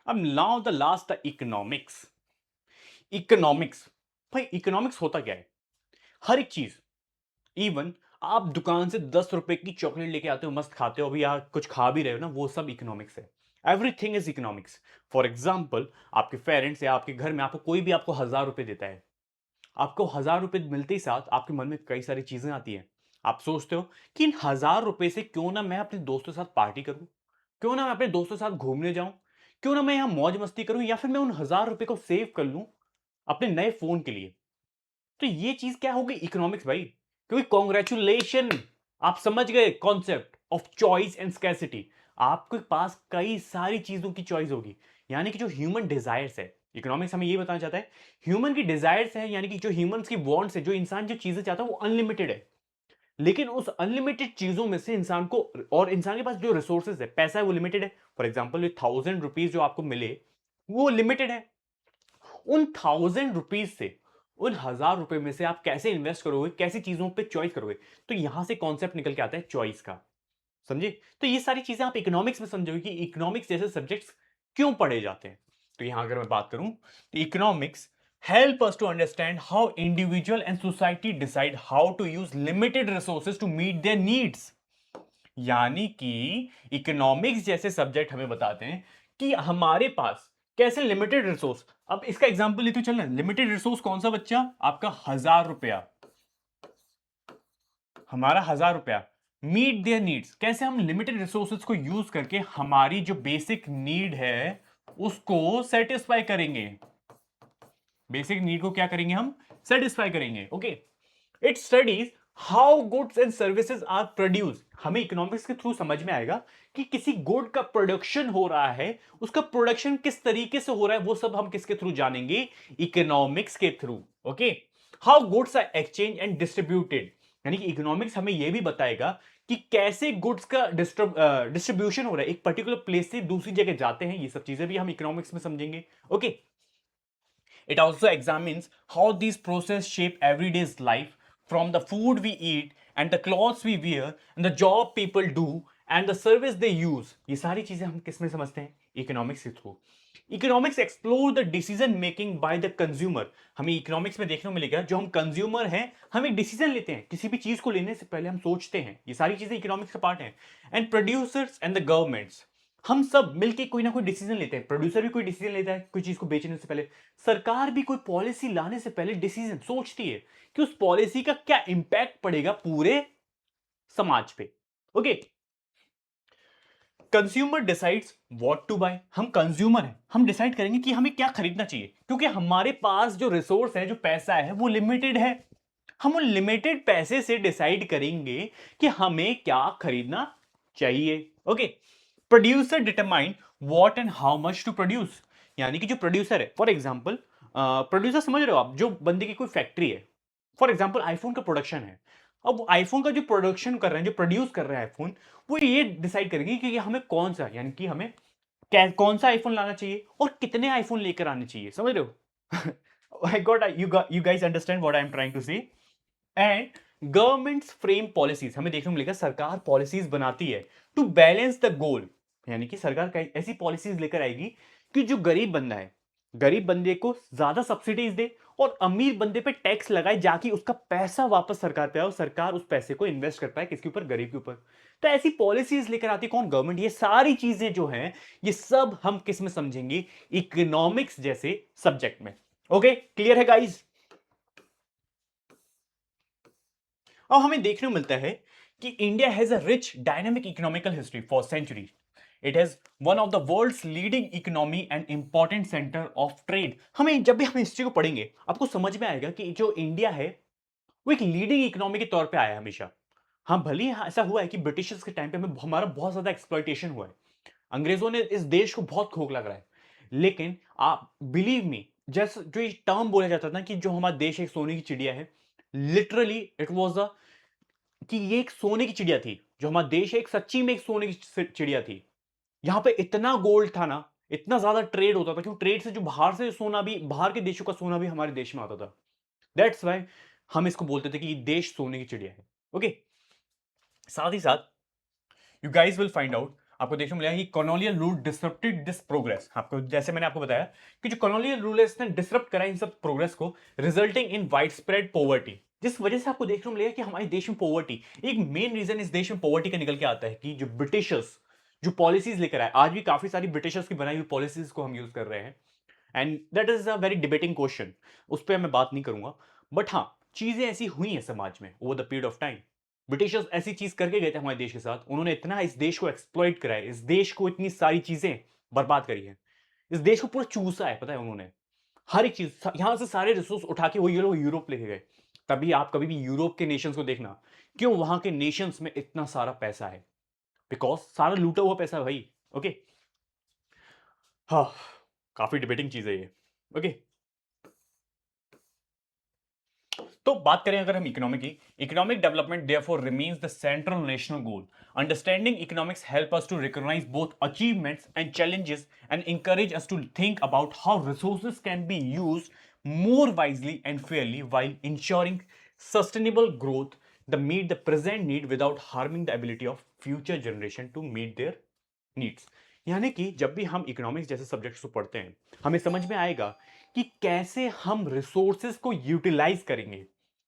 अब now the last, the economics. Economics, भाई इकोनॉमिक्स होता क्या है, हर एक चीज, इवन आप दुकान से 10 रुपए की चॉकलेट लेके आते हो, मस्त खाते हो, अभी यार कुछ खा भी रहे हो ना, वो सब इकोनॉमिक्स है। Everything is economics. For example, आपके पेरेंट्स या आपके घर में आपको कोई भी आपको 1000 रुपए देता है, आपको 1000 रुपए मिलते ही साथ आपके मन में कई सारी चीजें आती हैं। आप सोचते हो कि इन 1000 रुपए से क्यों ना मैं अपने दोस्तों के साथ पार्टी करूं, क्यों ना मैं अपने दोस्तों के साथ घूमने जाऊं, क्यों ना मैं यहां मौज मस्ती करूं, या फिर मैं उन 1000 रुपए को सेव कर लूं अपने नए फोन के लिए। तो ये चीज क्या होगी, इकोनॉमिक्स भाई। क्योंकि कॉन्ग्रेचुलेशन, आप समझ गए concept of choice and scarcity. आपके पास कई सारी चीजों की चॉइस होगी, यानी कि जो ह्यूमन डिजायर्स है, इकोनॉमिक्स हमें ये बताना चाहता है, ह्यूमन की डिजायर्स है, यानी कि जो ह्यूमंस की वांट्स है, जो इंसान जो चीजें चाहता है वो अनलिमिटेड है, लेकिन उस अनलिमिटेड चीजों में से इंसान को, और इंसान के पास जो रिसोर्सेज है, पैसा है, वो लिमिटेड है। फॉर एग्जाम्पल, 1000 रुपीज जो आपको मिले वो लिमिटेड है। उन 1000 रुपीज से, उन 1000 रुपए में से आप कैसे इन्वेस्ट करोगे, कैसी चीजों पे चॉइस करोगे, तो यहां से कॉन्सेप्ट निकल के आता है चॉइस का। समझे? तो ये सारी चीजें आप इकोनॉमिक्स में समझोगे कि इकोनॉमिक्स जैसे सब्जेक्ट्स क्यों पढ़े जाते हैं। तो यहां अगर मैं बात करूं तो economics help us to understand how individual and society decide how to use limited resources to meet their needs। यानी कि इकोनॉमिक्स जैसे सब्जेक्ट हमें बताते हैं कि हमारे पास कैसे लिमिटेड रिसोर्स, अब इसका एग्जांपल लेते चलना, लिमिटेड रिसोर्स कौन सा बच्चा, आपका 1000 रुपया, हमारा 1000 रुपया, मीट देयर नीड्स, कैसे हम लिमिटेड रिसोर्सेज को यूज करके हमारी जो बेसिक नीड है उसको सेटिस्फाई करेंगे, बेसिक नीड को क्या करेंगे हम, सेटिस्फाई करेंगे। Okay, it studies how goods and services are produce, हमें इकोनॉमिक्स के थ्रू समझ में आएगा कि किसी गुड का प्रोडक्शन हो रहा है, उसका प्रोडक्शन किस तरीके से हो रहा है, वो सब हम किसके थ्रू जानेंगे, इकोनॉमिक्स के through. Okay, how goods are exchange and distributed, यानी कि इकोनॉमिक्स हमें यह भी बताएगा कि कैसे गुड्स का डिस्ट्रीब्यूशन हो रहा है, एक पर्टिकुलर प्लेस से दूसरी जगह जाते हैं, ये सब चीजें भी हम इकोनॉमिक्स में समझेंगे। Okay, it also examines how these processes shape everyday's life, from the food we eat and the clothes we wear and the job people do and the service they use। ये सारी चीजें हम किस में समझते हैं, इकोनॉमिक्स के through. Economics explore the decision making by the consumer, हमें इकोनॉमिक्स में देखने को मिलेगा जो हम कंज्यूमर हैं, हम एक डिसीजन लेते हैं, किसी भी चीज को लेने से पहले हम सोचते हैं, ये सारी चीजें इकोनॉमिक्स का पार्ट है। And producers and the governments, हम सब मिलके कोई ना कोई डिसीजन लेते हैं, प्रोड्यूसर भी कोई डिसीजन लेता है कोई चीज को बेचने से पहले, सरकार भी कोई पॉलिसी लाने से पहले डिसीजन सोचती है कि उस पॉलिसी का क्या इंपैक्ट पड़ेगा पूरे समाज पे। Okay, consumer decides what to buy, हम कंज्यूमर हैं, हम डिसाइड करेंगे कि हमें क्या खरीदना चाहिए, क्योंकि हमारे पास जो रिसोर्स है, जो पैसा है, वो लिमिटेड है, हम उन लिमिटेड पैसे से डिसाइड करेंगे कि हमें क्या खरीदना चाहिए। Okay, producer determine what and how much to produce, यानी कि जो प्रोड्यूसर है, फॉर एग्जांपल प्रोड्यूसर समझ रहे हो आप, जो बंदे की कोई फैक्ट्री है, फॉर एग्जांपल आईफोन का प्रोडक्शन है, अब आईफोन का जो प्रोडक्शन कर रहे हैं, जो प्रोड्यूस कर रहे हैं आईफोन, वो ये डिसाइड करेंगे कि हमें कौन सा, यानी कि हमें कौन सा आईफोन लाना चाहिए और कितने आईफोन लेकर आने चाहिए, समझ रहे हो। I got you guys understand what I am trying to say. And governments frame policies, हमें देखने को मिलेगा सरकार पॉलिसीज बनाती है टू बैलेंस द गोल, यानी कि सरकार ऐसी पॉलिसीज लेकर आएगी कि जो गरीब बंदा है, गरीब बंदे को ज्यादा सब्सिडीज दे और अमीर बंदे पे टैक्स लगाए, जाके उसका पैसा वापस सरकार पे आए और सरकार उस पैसे को इन्वेस्ट कर पाए किसके ऊपर, गरीब के ऊपर। तो ऐसी पॉलिसीज लेकर आती कौन, गवर्नमेंट। ये सारी चीजें जो हैं, ये सब हम किस में समझेंगे, इकोनॉमिक्स जैसे सब्जेक्ट में। ओके, क्लियर है गाइज। और हमें देखने को मिलता है कि India has a rich dynamic economical history for century, it has one of the world's leading economy and important centre of trade. हमें जब भी हम हिस्ट्री को पढ़ेंगे आपको समझ में आएगा कि जो इंडिया है वो एक लीडिंग इकोनॉमी के तौर पे आया है हमेशा। हाँ, भले ही ऐसा हुआ है कि ब्रिटिशर्स के टाइम पे हमें हमारा बहुत ज्यादा एक्सप्लॉइटेशन हुआ है, अंग्रेजों ने इस देश को बहुत खोखला करा है, लेकिन आप बिलीव मी, जैसे जो ये टर्म बोला जाता था कि जो हमारा देश एक सोने की चिड़िया है, लिटरली इट वाज अ, कि ये एक सोने की चिड़िया थी, जो हमारा देश है एक सच्ची में एक सोने की चिड़िया थी। यहाँ पे इतना गोल्ड था ना, इतना ज्यादा ट्रेड होता था, क्योंकि ट्रेड से जो बाहर से सोना भी, बाहर के देशों का सोना भी हमारे देश में आता था। दैट्स वाई हम इसको बोलते थे कि ये देश सोने की चिड़िया है। ओके, साथ ही साथ you guys will find out, आपको देखने को मिलेगा कि colonial rule disrupted this progress, आपको जैसे मैंने आपको बताया कि जो कॉलोनियल रूल है इसने डिसरप्ट करा इन सब प्रोग्रेस को, resulting in wide spread poverty, जिस वजह से आपको देखने को मिलेगा कि हमारे देश में पॉवर्टी, एक मेन रीजन इस देश में पॉवर्टी का निकल के आता है कि जो ब्रिटिशर्स जो पॉलिसीज लेकर आए, आज भी काफी सारी ब्रिटिशर्स की बनाई हुई पॉलिसीज को हम यूज कर रहे हैं, and that is a very debating question, उस पर मैं बात नहीं करूंगा। बट हाँ, चीजें ऐसी हुई हैं समाज में over the period of time, Britishers ऐसी चीज करके गए थे हमारे देश के साथ, उन्होंने इतना इस देश को एक्सप्लॉइट करा है, इस देश को इतनी सारी चीजें बर्बाद करी है, इस देश को पूरा चूसा है, पता है उन्होंने हर एक चीज, यहां से सारे रिसोर्स उठा के वो ये लोग यूरोप लेके गए। तभी आप कभी भी यूरोप के नेशंस को देखना, क्यों वहां के नेशंस में इतना सारा पैसा है, बिकॉज सारा लूटा हुआ पैसा है भाई। ओके, हाँ, काफी डिबेटिंग चीज है ये। ओके, तो बात करें अगर हम इकोनॉमिक की, economic development therefore remains the central national goal, understanding economics help us to recognise both achievements and challenges and encourage us to think about how resources can be used more wisely and fairly while ensuring sustainable growth that meet the present need without harming the ability of future generation to meet their needs। यानी कि जब भी हम economics जैसे subjects को पढ़ते हैं, हमें समझ में आएगा कि कैसे हम रिसोर्सेज को यूटिलाइज करेंगे,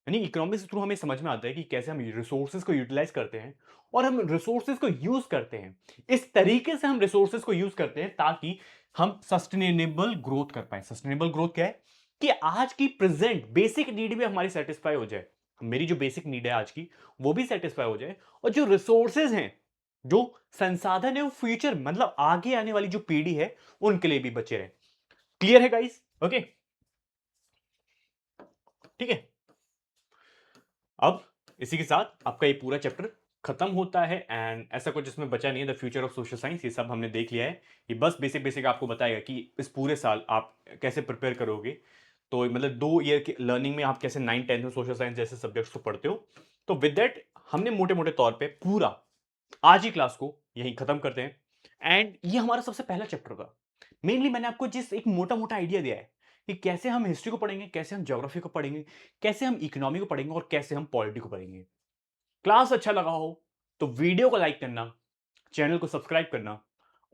यानी इकोनॉमिक्स के थ्रू हमें समझ में आता है कि कैसे हम रिसोर्सेज को यूटिलाइज करते हैं और हम रिसोर्सेज को यूज करते हैं। इस तरीके से हम रिसोर्सेज को यूज करते हैं ताकि हम सस्टेनेबल ग्रोथ कर पाए। सस्टेनेबल ग्रोथ क्या है कि आज की प्रेजेंट बेसिक नीड भी हमारी सेटिस्फाई हो जाए। मेरी जो बेसिक नीड है आज की वो भी सेटिस्फाई हो जाए, और जो रिसोर्सेज हैं, जो संसाधन है, वो फ्यूचर मतलब आगे आने वाली जो पीढ़ी है उनके लिए भी बचे रहे। क्लियर है गाइस? ओके, ठीक है। अब इसी के साथ आपका ये पूरा चैप्टर खत्म होता है, एंड ऐसा कुछ इसमें बचा नहीं है। The future of social science ये सब हमने देख लिया है। ये बस बेसिक बेसिक आपको बताएगा कि इस पूरे साल आप कैसे प्रिपेयर करोगे। तो मतलब 2 ईयर की लर्निंग में आप कैसे 9th 10th में सोशल साइंस जैसे सब्जेक्ट्स को पढ़ते हो। तो विद दैट हमने मोटे मोटे तौर पे पूरा आज ही क्लास को यहीं खत्म करते हैं। एंड ये हमारा सबसे पहला चैप्टर था। मेनली मैंने आपको जिस एक मोटा मोटा आइडिया दिया है कि कैसे हम हिस्ट्री को पढ़ेंगे, कैसे हम ज्योग्राफी को पढ़ेंगे, कैसे हम इकोनॉमी को पढ़ेंगे और कैसे हम पॉलिटी को पढ़ेंगे। क्लास अच्छा लगा हो तो वीडियो को लाइक करना, चैनल को सब्सक्राइब करना,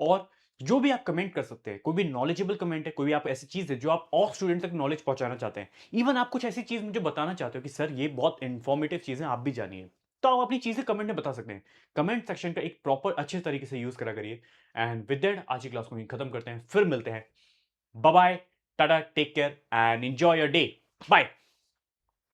और जो भी आप कमेंट कर सकते हैं, कोई भी नॉलेजेबल कमेंट है, कोई भी आप ऐसी चीज है जो आप और स्टूडेंट तक नॉलेज पहुंचाना चाहते हैं, इवन आप कुछ ऐसी चीज मुझे बताना चाहते हो कि सर ये बहुत इंफॉर्मेटिव चीजें आप भी जानिए, तो आप अपनी चीजें कमेंट में बता सकते हैं। कमेंट सेक्शन का एक प्रॉपर अच्छे तरीके से यूज करा करिए। एंड विद दैट आज की क्लास को यहीं खत्म करते हैं, फिर मिलते हैं। Bye bye, tata, take care and enjoy your day. Bye.